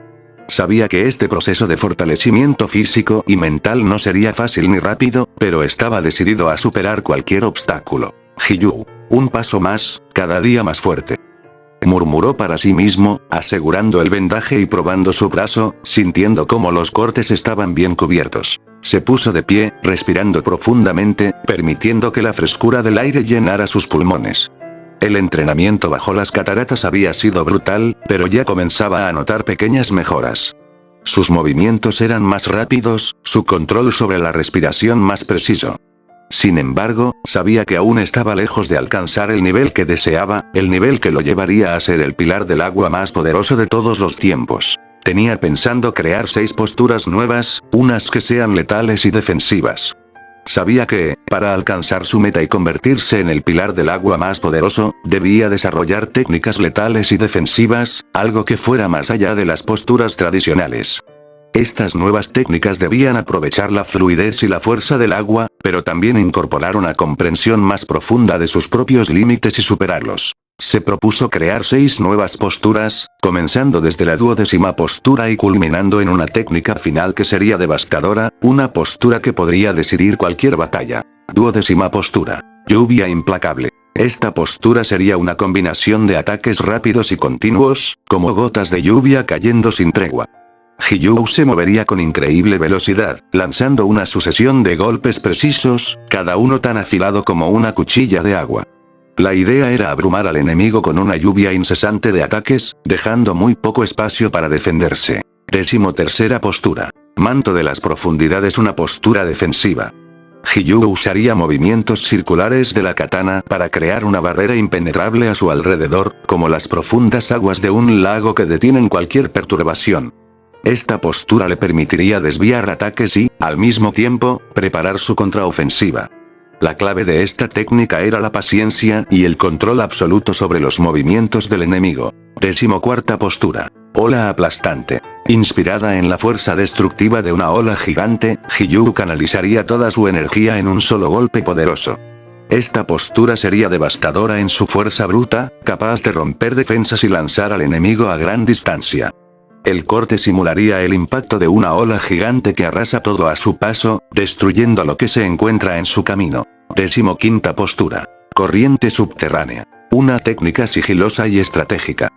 Sabía que este proceso de fortalecimiento físico y mental no sería fácil ni rápido, pero estaba decidido a superar cualquier obstáculo. Hiyuu. Un paso más, cada día más fuerte. Murmuró para sí mismo, asegurando el vendaje y probando su brazo, sintiendo cómo los cortes estaban bien cubiertos. Se puso de pie, respirando profundamente, permitiendo que la frescura del aire llenara sus pulmones. El entrenamiento bajo las cataratas había sido brutal, pero ya comenzaba a notar pequeñas mejoras. Sus movimientos eran más rápidos, su control sobre la respiración más preciso. Sin embargo, sabía que aún estaba lejos de alcanzar el nivel que deseaba, el nivel que lo llevaría a ser el pilar del agua más poderoso de todos los tiempos. Tenía pensando crear 6 posturas nuevas, unas que sean letales y defensivas. Sabía que, para alcanzar su meta y convertirse en el pilar del agua más poderoso, debía desarrollar técnicas letales y defensivas, algo que fuera más allá de las posturas tradicionales. Estas nuevas técnicas debían aprovechar la fluidez y la fuerza del agua, pero también incorporar una comprensión más profunda de sus propios límites y superarlos. Se propuso crear 6 nuevas posturas, comenzando desde la 12ª postura y culminando en una técnica final que sería devastadora, una postura que podría decidir cualquier batalla. 12ª postura. Lluvia implacable. Esta postura sería una combinación de ataques rápidos y continuos, como gotas de lluvia cayendo sin tregua. Hiyuu se movería con increíble velocidad, lanzando una sucesión de golpes precisos, cada uno tan afilado como una cuchilla de agua. La idea era abrumar al enemigo con una lluvia incesante de ataques, dejando muy poco espacio para defenderse. 13ª postura. Manto de las profundidades, una postura defensiva. Hiyuu usaría movimientos circulares de la katana para crear una barrera impenetrable a su alrededor, como las profundas aguas de un lago que detienen cualquier perturbación. Esta postura le permitiría desviar ataques y, al mismo tiempo, preparar su contraofensiva. La clave de esta técnica era la paciencia y el control absoluto sobre los movimientos del enemigo. 14ª postura. Ola aplastante. Inspirada en la fuerza destructiva de una ola gigante, Hiyuu canalizaría toda su energía en un solo golpe poderoso. Esta postura sería devastadora en su fuerza bruta, capaz de romper defensas y lanzar al enemigo a gran distancia. El corte simularía el impacto de una ola gigante que arrasa todo a su paso, destruyendo lo que se encuentra en su camino. 15ª postura. Corriente subterránea. Una técnica sigilosa y estratégica.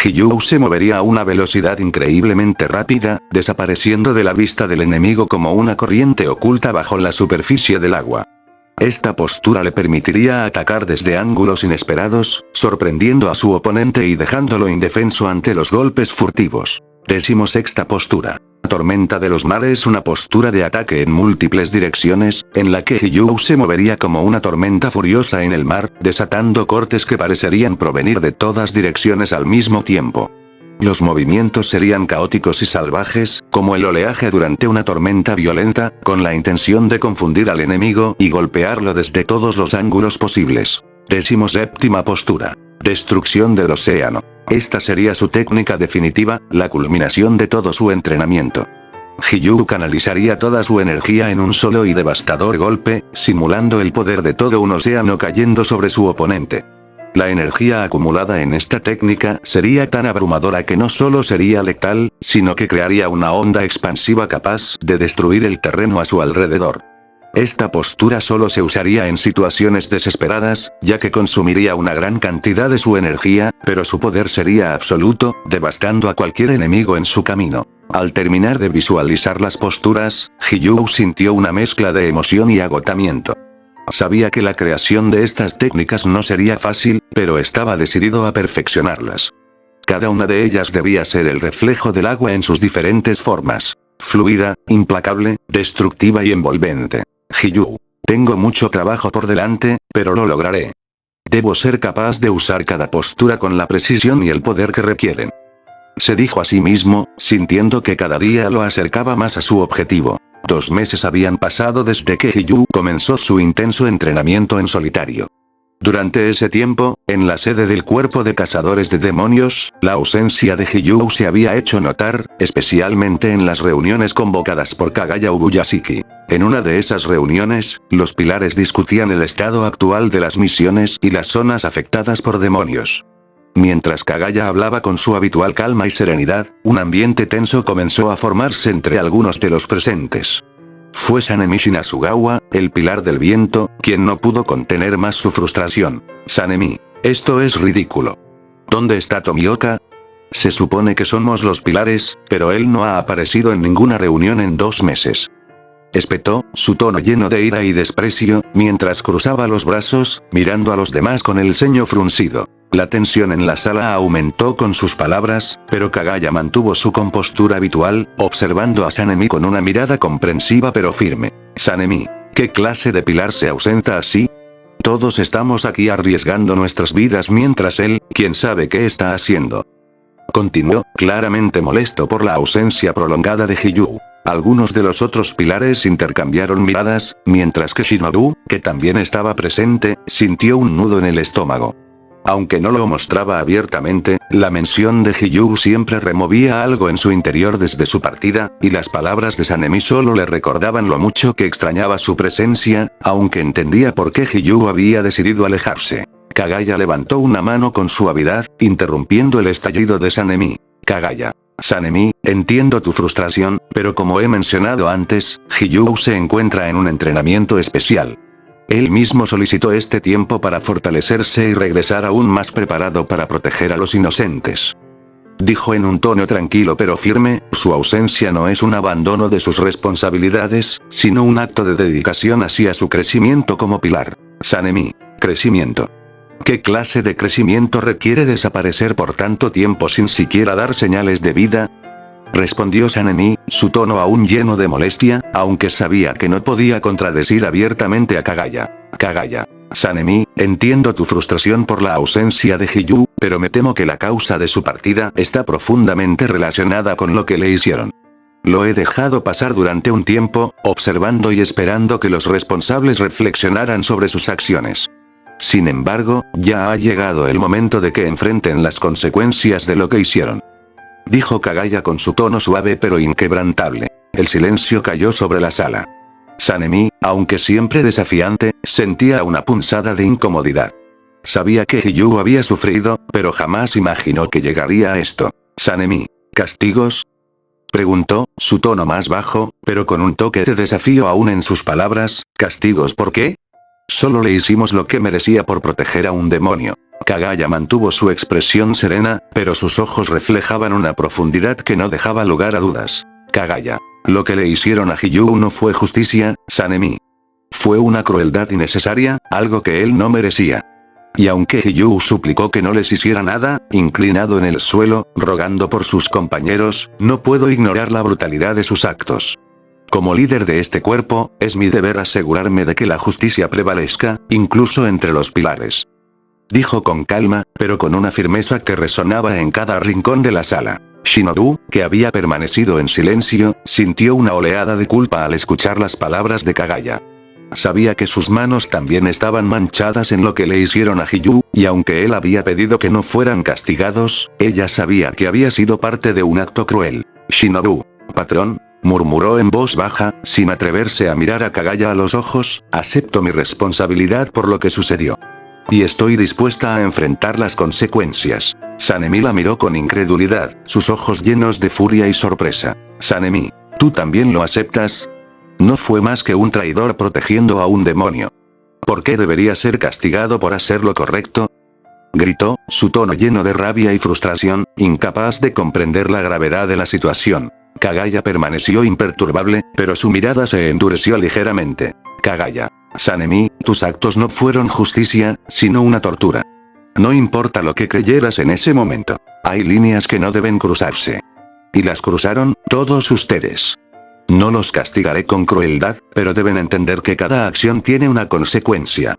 Hiyuu se movería a una velocidad increíblemente rápida, desapareciendo de la vista del enemigo como una corriente oculta bajo la superficie del agua. Esta postura le permitiría atacar desde ángulos inesperados, sorprendiendo a su oponente y dejándolo indefenso ante los golpes furtivos. 16ª postura. Tormenta de los mares, una postura de ataque en múltiples direcciones, en la que Hiyuu se movería como una tormenta furiosa en el mar, desatando cortes que parecerían provenir de todas direcciones al mismo tiempo. Los movimientos serían caóticos y salvajes, como el oleaje durante una tormenta violenta, con la intención de confundir al enemigo y golpearlo desde todos los ángulos posibles. 17ª postura. Destrucción del océano. Esta sería su técnica definitiva, la culminación de todo su entrenamiento. Hiyuu canalizaría toda su energía en un solo y devastador golpe, simulando el poder de todo un océano cayendo sobre su oponente. La energía acumulada en esta técnica sería tan abrumadora que no solo sería letal, sino que crearía una onda expansiva capaz de destruir el terreno a su alrededor. Esta postura solo se usaría en situaciones desesperadas, ya que consumiría una gran cantidad de su energía, pero su poder sería absoluto, devastando a cualquier enemigo en su camino. Al terminar de visualizar las posturas, Hiyuu sintió una mezcla de emoción y agotamiento. Sabía que la creación de estas técnicas no sería fácil, pero estaba decidido a perfeccionarlas. Cada una de ellas debía ser el reflejo del agua en sus diferentes formas. Fluida, implacable, destructiva y envolvente. Hiyuu. Tengo mucho trabajo por delante, pero lo lograré. Debo ser capaz de usar cada postura con la precisión y el poder que requieren. Se dijo a sí mismo, sintiendo que cada día lo acercaba más a su objetivo. 2 meses habían pasado desde que Hiyuu comenzó su intenso entrenamiento en solitario. Durante ese tiempo, en la sede del cuerpo de cazadores de demonios, la ausencia de Hiyuu se había hecho notar, especialmente en las reuniones convocadas por Kagaya Ubuyashiki. En una de esas reuniones, los pilares discutían el estado actual de las misiones y las zonas afectadas por demonios. Mientras Kagaya hablaba con su habitual calma y serenidad, un ambiente tenso comenzó a formarse entre algunos de los presentes. Fue Sanemi Shinasugawa, el pilar del viento, quien no pudo contener más su frustración. Sanemi. Esto es ridículo. ¿Dónde está Tomioka? Se supone que somos los pilares, pero él no ha aparecido en ninguna reunión en 2 meses. Espetó, su tono lleno de ira y desprecio, mientras cruzaba los brazos, mirando a los demás con el ceño fruncido. La tensión en la sala aumentó con sus palabras, pero Kagaya mantuvo su compostura habitual, observando a Sanemi con una mirada comprensiva pero firme. Sanemi, ¿qué clase de pilar se ausenta así? Todos estamos aquí arriesgando nuestras vidas mientras él, quién sabe qué está haciendo. Continuó, claramente molesto por la ausencia prolongada de Hiyuu. Algunos de los otros pilares intercambiaron miradas, mientras que Shinobu, que también estaba presente, sintió un nudo en el estómago. Aunque no lo mostraba abiertamente, la mención de Hiyuu siempre removía algo en su interior desde su partida, y las palabras de Sanemi solo le recordaban lo mucho que extrañaba su presencia, aunque entendía por qué Hiyuu había decidido alejarse. Kagaya levantó una mano con suavidad, interrumpiendo el estallido de Sanemi. Kagaya. Sanemi, entiendo tu frustración, pero como he mencionado antes, Hiyuu se encuentra en un entrenamiento especial. Él mismo solicitó este tiempo para fortalecerse y regresar aún más preparado para proteger a los inocentes. Dijo en un tono tranquilo pero firme, su ausencia no es un abandono de sus responsabilidades, sino un acto de dedicación hacia su crecimiento como pilar. Sanemi. Crecimiento. ¿Qué clase de crecimiento requiere desaparecer por tanto tiempo sin siquiera dar señales de vida? Respondió Sanemi, su tono aún lleno de molestia, aunque sabía que no podía contradecir abiertamente a Kagaya. Kagaya. Sanemi, entiendo tu frustración por la ausencia de Hiyuu, pero me temo que la causa de su partida está profundamente relacionada con lo que le hicieron. Lo he dejado pasar durante un tiempo, observando y esperando que los responsables reflexionaran sobre sus acciones. Sin embargo, ya ha llegado el momento de que enfrenten las consecuencias de lo que hicieron. Dijo Kagaya con su tono suave pero inquebrantable. El silencio cayó sobre la sala. Sanemi, aunque siempre desafiante, sentía una punzada de incomodidad. Sabía que Hiyuu había sufrido, pero jamás imaginó que llegaría a esto. Sanemi, ¿castigos? Preguntó, su tono más bajo, pero con un toque de desafío aún en sus palabras. ¿Castigos por qué? Solo le hicimos lo que merecía por proteger a un demonio. Kagaya mantuvo su expresión serena, pero sus ojos reflejaban una profundidad que no dejaba lugar a dudas. Kagaya. Lo que le hicieron a Hiyuu no fue justicia, Sanemi. Fue una crueldad innecesaria, algo que él no merecía. Y aunque Hiyuu suplicó que no les hiciera nada, inclinado en el suelo, rogando por sus compañeros, no puedo ignorar la brutalidad de sus actos. Como líder de este cuerpo, es mi deber asegurarme de que la justicia prevalezca, incluso entre los pilares. Dijo con calma, pero con una firmeza que resonaba en cada rincón de la sala. Shinobu, que había permanecido en silencio, sintió una oleada de culpa al escuchar las palabras de Kagaya. Sabía que sus manos también estaban manchadas en lo que le hicieron a Hiyuu, y aunque él había pedido que no fueran castigados, ella sabía que había sido parte de un acto cruel. Shinobu. Patrón, murmuró en voz baja, sin atreverse a mirar a Kagaya a los ojos, acepto mi responsabilidad por lo que sucedió. Y estoy dispuesta a enfrentar las consecuencias. Sanemi la miró con incredulidad, sus ojos llenos de furia y sorpresa. Sanemi, ¿tú también lo aceptas? No fue más que un traidor protegiendo a un demonio. ¿Por qué debería ser castigado por hacer lo correcto? Gritó, su tono lleno de rabia y frustración, incapaz de comprender la gravedad de la situación. Kagaya permaneció imperturbable, pero su mirada se endureció ligeramente. Kagaya. Sanemi, tus actos no fueron justicia, sino una tortura. No importa lo que creyeras en ese momento. Hay líneas que no deben cruzarse. Y las cruzaron, todos ustedes. No los castigaré con crueldad, pero deben entender que cada acción tiene una consecuencia.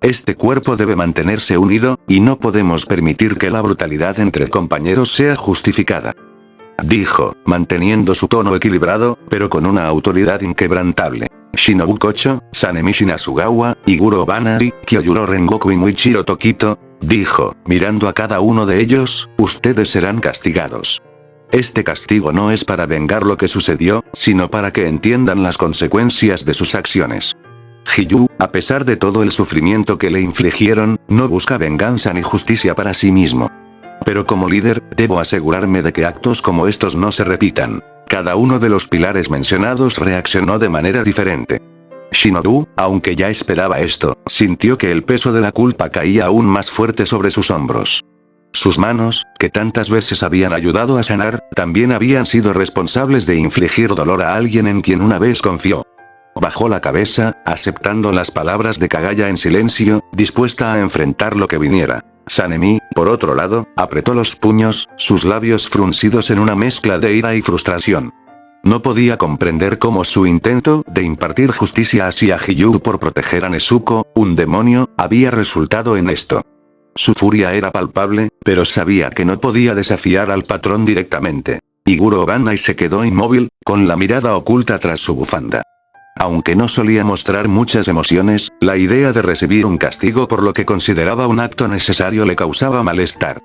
Este cuerpo debe mantenerse unido, y no podemos permitir que la brutalidad entre compañeros sea justificada. Dijo, manteniendo su tono equilibrado, pero con una autoridad inquebrantable. Shinobu Kocho, Sanemi Shinasugawa, Iguro Obanari, Kyojuro Rengoku y Muichiro Tokito, dijo, mirando a cada uno de ellos, ustedes serán castigados. Este castigo no es para vengar lo que sucedió, sino para que entiendan las consecuencias de sus acciones. Hiyuu, a pesar de todo el sufrimiento que le infligieron, no busca venganza ni justicia para sí mismo. Pero como líder, debo asegurarme de que actos como estos no se repitan. Cada uno de los pilares mencionados reaccionó de manera diferente. Shinobu, aunque ya esperaba esto, sintió que el peso de la culpa caía aún más fuerte sobre sus hombros. Sus manos, que tantas veces habían ayudado a sanar, también habían sido responsables de infligir dolor a alguien en quien una vez confió. Bajó la cabeza, aceptando las palabras de Kagaya en silencio, dispuesta a enfrentar lo que viniera. Sanemi, por otro lado, apretó los puños, sus labios fruncidos en una mezcla de ira y frustración. No podía comprender cómo su intento de impartir justicia hacia Hiyuu por proteger a Nezuko, un demonio, había resultado en esto. Su furia era palpable, pero sabía que no podía desafiar al patrón directamente. Iguro Obanai se quedó inmóvil, con la mirada oculta tras su bufanda. Aunque no solía mostrar muchas emociones, la idea de recibir un castigo por lo que consideraba un acto necesario le causaba malestar.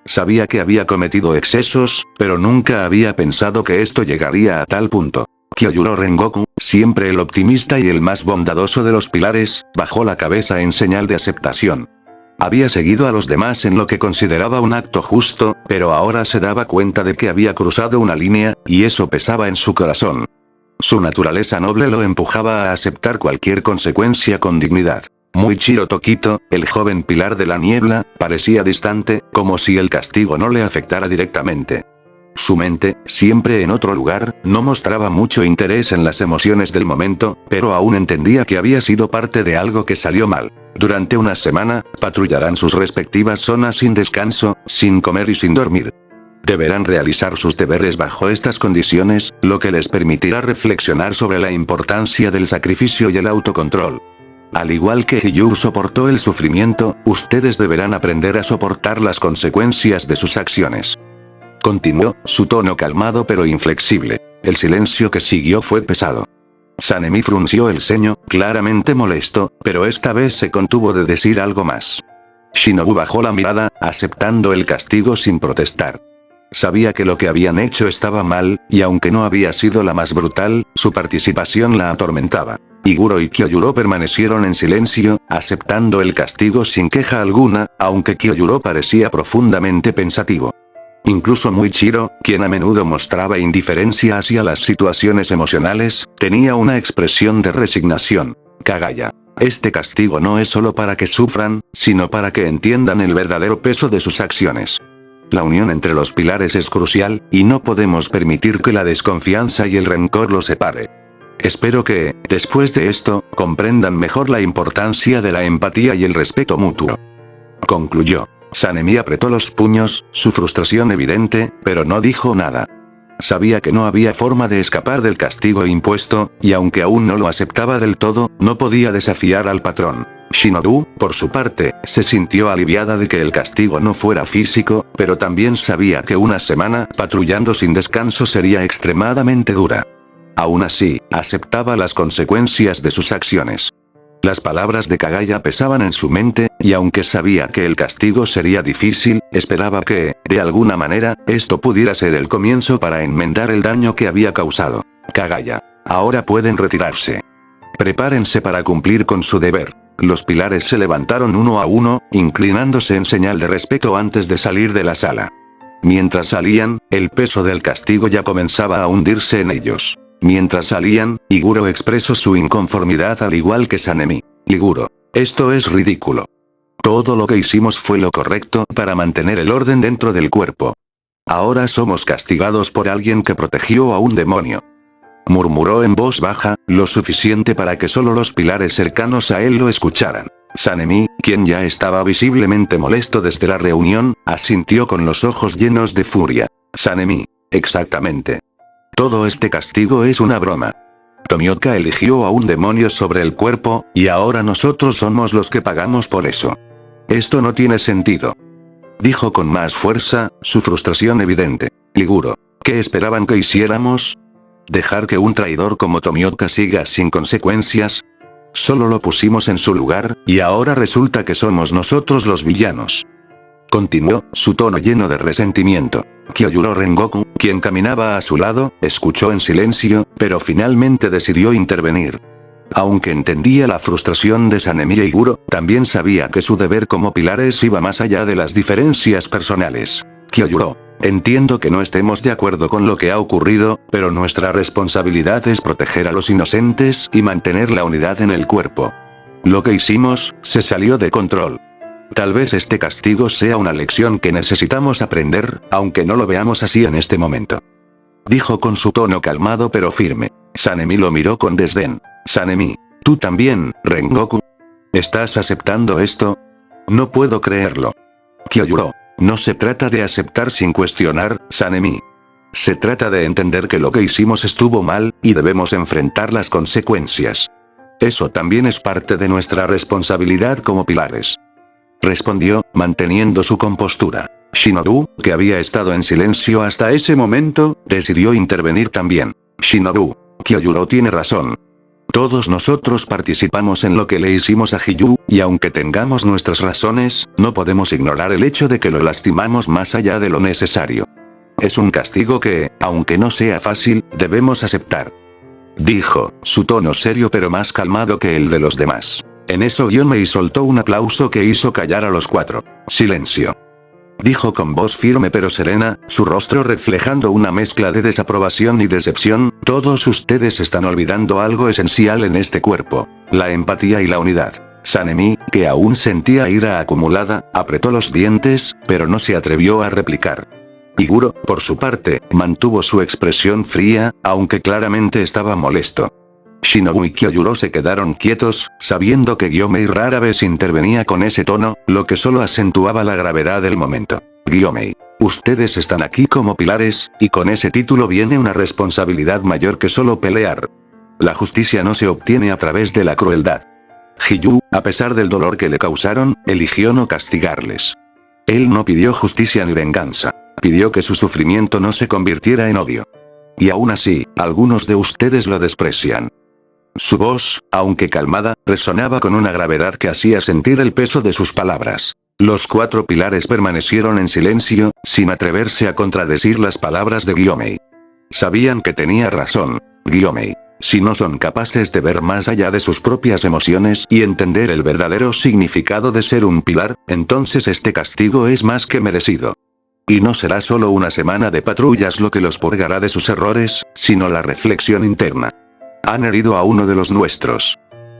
Sabía que había cometido excesos, pero nunca había pensado que esto llegaría a tal punto. Kyojuro Rengoku, siempre el optimista y el más bondadoso de los pilares, bajó la cabeza en señal de aceptación. Había seguido a los demás en lo que consideraba un acto justo, pero ahora se daba cuenta de que había cruzado una línea, y eso pesaba en su corazón. Su naturaleza noble lo empujaba a aceptar cualquier consecuencia con dignidad. Muichiro Tokito, el joven pilar de la niebla, parecía distante, como si el castigo no le afectara directamente. Su mente, siempre en otro lugar, no mostraba mucho interés en las emociones del momento, pero aún entendía que había sido parte de algo que salió mal. Durante una semana, patrullarán sus respectivas zonas sin descanso, sin comer y sin dormir. Deberán realizar sus deberes bajo estas condiciones, lo que les permitirá reflexionar sobre la importancia del sacrificio y el autocontrol. Al igual que Hiyuu soportó el sufrimiento, ustedes deberán aprender a soportar las consecuencias de sus acciones. Continuó, su tono calmado pero inflexible. El silencio que siguió fue pesado. Sanemi frunció el ceño, claramente molesto, pero esta vez se contuvo de decir algo más. Shinobu bajó la mirada, aceptando el castigo sin protestar. Sabía que lo que habían hecho estaba mal, y aunque no había sido la más brutal, su participación la atormentaba. Iguro y Kyojuro permanecieron en silencio, aceptando el castigo sin queja alguna, aunque Kyojuro parecía profundamente pensativo. Incluso Muichiro, quien a menudo mostraba indiferencia hacia las situaciones emocionales, tenía una expresión de resignación. Kagaya. Este castigo no es solo para que sufran, sino para que entiendan el verdadero peso de sus acciones. La unión entre los pilares es crucial, y no podemos permitir que la desconfianza y el rencor los separe. Espero que, después de esto, comprendan mejor la importancia de la empatía y el respeto mutuo. Concluyó. Sanemi apretó los puños, su frustración evidente, pero no dijo nada. Sabía que no había forma de escapar del castigo impuesto, y aunque aún no lo aceptaba del todo, no podía desafiar al patrón. Shinobu, por su parte, se sintió aliviada de que el castigo no fuera físico, pero también sabía que una semana patrullando sin descanso sería extremadamente dura. Aún así, aceptaba las consecuencias de sus acciones. Las palabras de Kagaya pesaban en su mente, y aunque sabía que el castigo sería difícil, esperaba que, de alguna manera, esto pudiera ser el comienzo para enmendar el daño que había causado. Kagaya. Ahora pueden retirarse. Prepárense para cumplir con su deber. Los pilares se levantaron uno a uno, inclinándose en señal de respeto antes de salir de la sala. Mientras salían, el peso del castigo ya comenzaba a hundirse en ellos. Mientras salían, Iguro expresó su inconformidad al igual que Sanemi. Iguro. Esto es ridículo. Todo lo que hicimos fue lo correcto para mantener el orden dentro del cuerpo. Ahora somos castigados por alguien que protegió a un demonio. Murmuró en voz baja, lo suficiente para que solo los pilares cercanos a él lo escucharan. Sanemi, quien ya estaba visiblemente molesto desde la reunión, asintió con los ojos llenos de furia. Sanemi. Exactamente. Todo este castigo es una broma. Tomioka eligió a un demonio sobre el cuerpo, y ahora nosotros somos los que pagamos por eso. Esto no tiene sentido. Dijo con más fuerza, su frustración evidente. Iguro. ¿Qué esperaban que hiciéramos? ¿Dejar que un traidor como Tomioka siga sin consecuencias? Solo lo pusimos en su lugar, y ahora resulta que somos nosotros los villanos. Continuó, su tono lleno de resentimiento. Kyojuro Rengoku, quien caminaba a su lado, escuchó en silencio, pero finalmente decidió intervenir. Aunque entendía la frustración de Sanemi e Iguro, también sabía que su deber como pilares iba más allá de las diferencias personales. Kyojuro. Entiendo que no estemos de acuerdo con lo que ha ocurrido, pero nuestra responsabilidad es proteger a los inocentes y mantener la unidad en el cuerpo. Lo que hicimos, se salió de control. Tal vez este castigo sea una lección que necesitamos aprender, aunque no lo veamos así en este momento. Dijo con su tono calmado pero firme. Sanemi lo miró con desdén. Sanemi, ¿tú también, Rengoku? ¿Estás aceptando esto? No puedo creerlo. Kyojuro, no se trata de aceptar sin cuestionar, Sanemi. Se trata de entender que lo que hicimos estuvo mal, y debemos enfrentar las consecuencias. Eso también es parte de nuestra responsabilidad como pilares. Respondió, manteniendo su compostura. Shinobu, que había estado en silencio hasta ese momento, decidió intervenir también. Shinobu, Kyojuro tiene razón. Todos nosotros participamos en lo que le hicimos a Hiyu, y aunque tengamos nuestras razones, no podemos ignorar el hecho de que lo lastimamos más allá de lo necesario. Es un castigo que, aunque no sea fácil, debemos aceptar. Dijo, su tono serio pero más calmado que el de los demás. En eso Gyomei soltó un aplauso que hizo callar a los cuatro. Silencio. Dijo con voz firme pero serena, su rostro reflejando una mezcla de desaprobación y decepción, todos ustedes están olvidando algo esencial en este cuerpo, la empatía y la unidad. Sanemi, que aún sentía ira acumulada, apretó los dientes, pero no se atrevió a replicar. Iguro, por su parte, mantuvo su expresión fría, aunque claramente estaba molesto. Shinobu y Kyojuro se quedaron quietos, sabiendo que Gyomei rara vez intervenía con ese tono, lo que solo acentuaba la gravedad del momento. Gyomei, ustedes están aquí como pilares, y con ese título viene una responsabilidad mayor que solo pelear. La justicia no se obtiene a través de la crueldad. Hiyu, a pesar del dolor que le causaron, eligió no castigarles. Él no pidió justicia ni venganza. Pidió que su sufrimiento no se convirtiera en odio. Y aún así, algunos de ustedes lo desprecian. Su voz, aunque calmada, resonaba con una gravedad que hacía sentir el peso de sus palabras. Los cuatro pilares permanecieron en silencio, sin atreverse a contradecir las palabras de Gyomei. Sabían que tenía razón. Gyomei. Si no son capaces de ver más allá de sus propias emociones y entender el verdadero significado de ser un pilar, entonces este castigo es más que merecido. Y no será solo una semana de patrullas lo que los purgará de sus errores, sino la reflexión interna. Han herido a uno de los nuestros.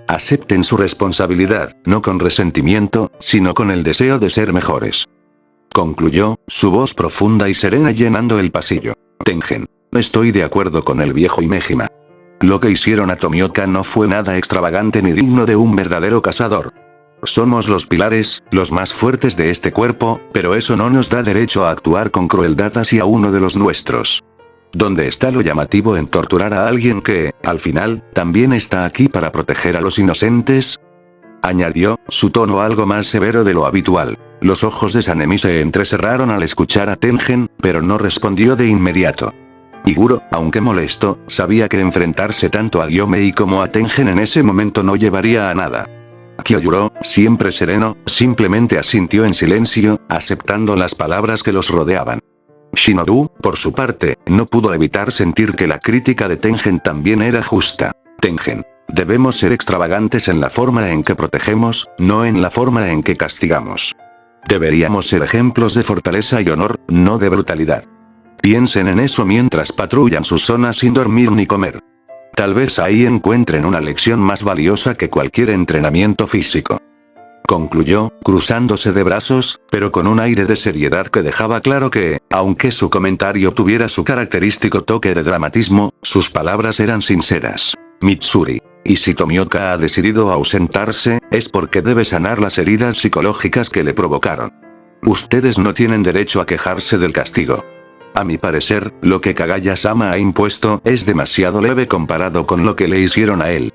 Acepten su responsabilidad, no con resentimiento, sino con el deseo de ser mejores. Concluyó, su voz profunda y serena llenando el pasillo. Tengen. Estoy de acuerdo con el viejo Himejima. Lo que hicieron a Tomioka no fue nada extravagante ni digno de un verdadero cazador. Somos los pilares, los más fuertes de este cuerpo, pero eso no nos da derecho a actuar con crueldad hacia uno de los nuestros. ¿Dónde está lo llamativo en torturar a alguien que, al final, también está aquí para proteger a los inocentes? Añadió, su tono algo más severo de lo habitual. Los ojos de Sanemi se entrecerraron al escuchar a Tengen, pero no respondió de inmediato. Iguro, aunque molesto, sabía que enfrentarse tanto a Gyomei como a Tengen en ese momento no llevaría a nada. Kyojuro, siempre sereno, simplemente asintió en silencio, aceptando las palabras que los rodeaban. Shinobu, por su parte, no pudo evitar sentir que la crítica de Tengen también era justa. Tengen, debemos ser extravagantes en la forma en que protegemos, no en la forma en que castigamos. Deberíamos ser ejemplos de fortaleza y honor, no de brutalidad. Piensen en eso mientras patrullan sus zonas sin dormir ni comer. Tal vez ahí encuentren una lección más valiosa que cualquier entrenamiento físico. Concluyó, cruzándose de brazos, pero con un aire de seriedad que dejaba claro que, aunque su comentario tuviera su característico toque de dramatismo, sus palabras eran sinceras. Mitsuri. Y si Tomioka ha decidido ausentarse, es porque debe sanar las heridas psicológicas que le provocaron. Ustedes no tienen derecho a quejarse del castigo. A mi parecer, lo que Kagaya-sama ha impuesto es demasiado leve comparado con lo que le hicieron a él.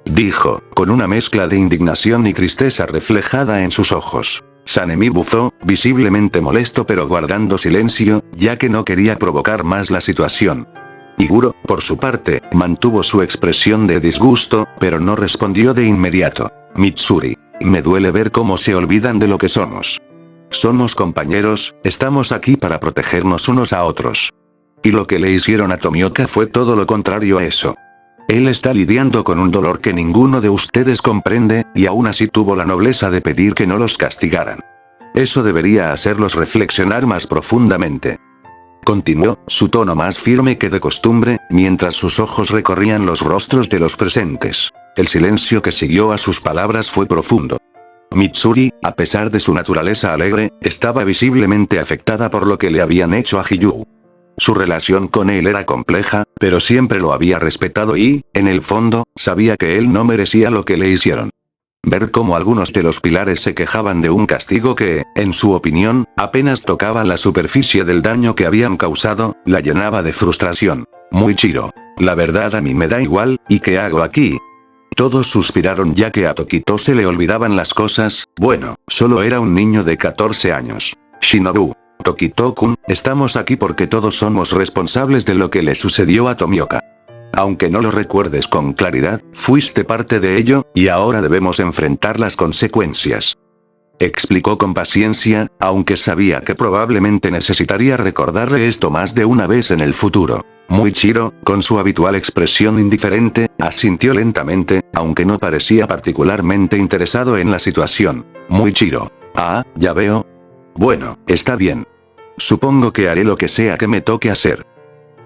Dijo, con una mezcla de indignación y tristeza reflejada en sus ojos. Sanemi bufó, visiblemente molesto pero guardando silencio, ya que no quería provocar más la situación. Iguro, por su parte, mantuvo su expresión de disgusto, pero no respondió de inmediato. Mitsuri. Me duele ver cómo se olvidan de lo que somos. Somos compañeros, estamos aquí para protegernos unos a otros. Y lo que le hicieron a Tomioka fue todo lo contrario a eso. Él está lidiando con un dolor que ninguno de ustedes comprende, y aún así tuvo la nobleza de pedir que no los castigaran. Eso debería hacerlos reflexionar más profundamente. Continuó, su tono más firme que de costumbre, mientras sus ojos recorrían los rostros de los presentes. El silencio que siguió a sus palabras fue profundo. Mitsuri, a pesar de su naturaleza alegre, estaba visiblemente afectada por lo que le habían hecho a Hiyuu. Su relación con él era compleja, pero siempre lo había respetado y, en el fondo, sabía que él no merecía lo que le hicieron. Ver cómo algunos de los pilares se quejaban de un castigo que, en su opinión, apenas tocaba la superficie del daño que habían causado, la llenaba de frustración. Muichiro. La verdad a mí me da igual, ¿y qué hago aquí? Todos suspiraron ya que a Tokito se le olvidaban las cosas, bueno, solo era un niño de 14 años. Shinobu. Tokito-kun, estamos aquí porque todos somos responsables de lo que le sucedió a Tomioka. Aunque no lo recuerdes con claridad, fuiste parte de ello, y ahora debemos enfrentar las consecuencias. Explicó con paciencia, aunque sabía que probablemente necesitaría recordarle esto más de una vez en el futuro. Muichiro, con su habitual expresión indiferente, asintió lentamente, aunque no parecía particularmente interesado en la situación. Muichiro. Ah, ya veo. Bueno, está bien. Supongo que haré lo que sea que me toque hacer.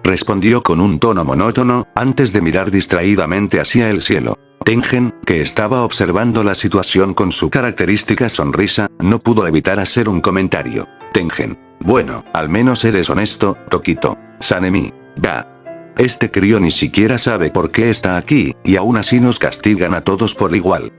Respondió con un tono monótono, antes de mirar distraídamente hacia el cielo. Tengen, que estaba observando la situación con su característica sonrisa, no pudo evitar hacer un comentario. Tengen. Bueno, al menos eres honesto, Tokito. Sanemi. Da. Este crío ni siquiera sabe por qué está aquí, y aún así nos castigan a todos por igual.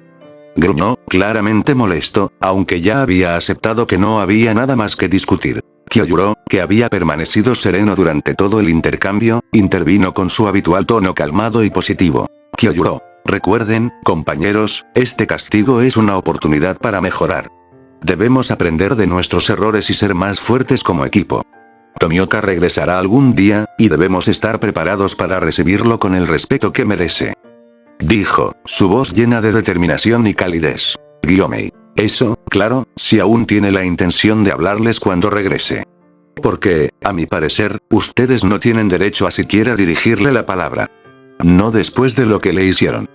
Gruñó, claramente molesto, aunque ya había aceptado que no había nada más que discutir. Kyojuro, que había permanecido sereno durante todo el intercambio, intervino con su habitual tono calmado y positivo. Kyojuro. Recuerden, compañeros, este castigo es una oportunidad para mejorar. Debemos aprender de nuestros errores y ser más fuertes como equipo. Tomioka regresará algún día, y debemos estar preparados para recibirlo con el respeto que merece. Dijo, su voz llena de determinación y calidez. Gyomei. Eso, claro, si aún tiene la intención de hablarles cuando regrese. Porque, a mi parecer, ustedes no tienen derecho a siquiera dirigirle la palabra. No después de lo que le hicieron.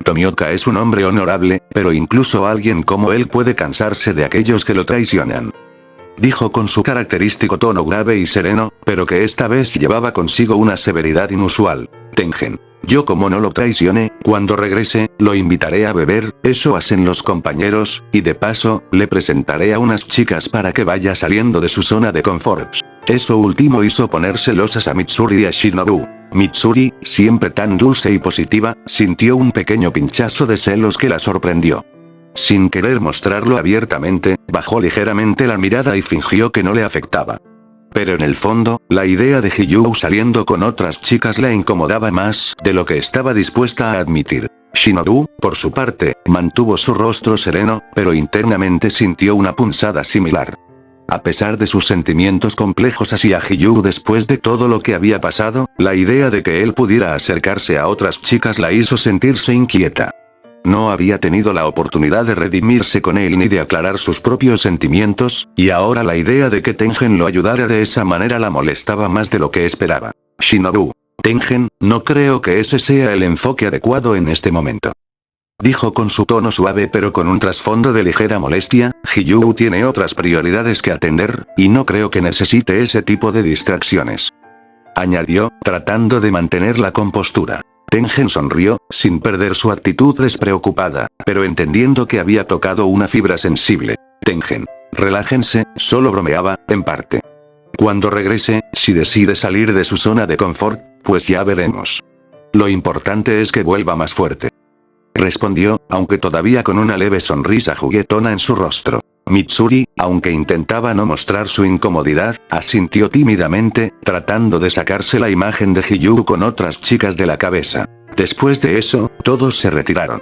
Tomioka es un hombre honorable, pero incluso alguien como él puede cansarse de aquellos que lo traicionan. Dijo con su característico tono grave y sereno, pero que esta vez llevaba consigo una severidad inusual. Tengen. Yo como no lo traicione, cuando regrese, lo invitaré a beber, eso hacen los compañeros, y de paso, le presentaré a unas chicas para que vaya saliendo de su zona de confort. Eso último hizo poner celosas a Mitsuri y a Shinobu. Mitsuri, siempre tan dulce y positiva, sintió un pequeño pinchazo de celos que la sorprendió. Sin querer mostrarlo abiertamente, bajó ligeramente la mirada y fingió que no le afectaba. Pero en el fondo, la idea de Hiyuu saliendo con otras chicas la incomodaba más de lo que estaba dispuesta a admitir. Shinobu, por su parte, mantuvo su rostro sereno, pero internamente sintió una punzada similar. A pesar de sus sentimientos complejos hacia Hiyuu después de todo lo que había pasado, la idea de que él pudiera acercarse a otras chicas la hizo sentirse inquieta. No había tenido la oportunidad de redimirse con él ni de aclarar sus propios sentimientos, y ahora la idea de que Tengen lo ayudara de esa manera la molestaba más de lo que esperaba. Shinobu. Tengen, no creo que ese sea el enfoque adecuado en este momento. Dijo con su tono suave pero con un trasfondo de ligera molestia, Hiyuu tiene otras prioridades que atender, y no creo que necesite ese tipo de distracciones. Añadió, tratando de mantener la compostura. Tengen sonrió, sin perder su actitud despreocupada, pero entendiendo que había tocado una fibra sensible. Tengen. Relájense, solo bromeaba, en parte. Cuando regrese, si decide salir de su zona de confort, pues ya veremos. Lo importante es que vuelva más fuerte. Respondió, aunque todavía con una leve sonrisa juguetona en su rostro. Mitsuri, aunque intentaba no mostrar su incomodidad, asintió tímidamente, tratando de sacarse la imagen de Hiyuu con otras chicas de la cabeza. Después de eso, todos se retiraron.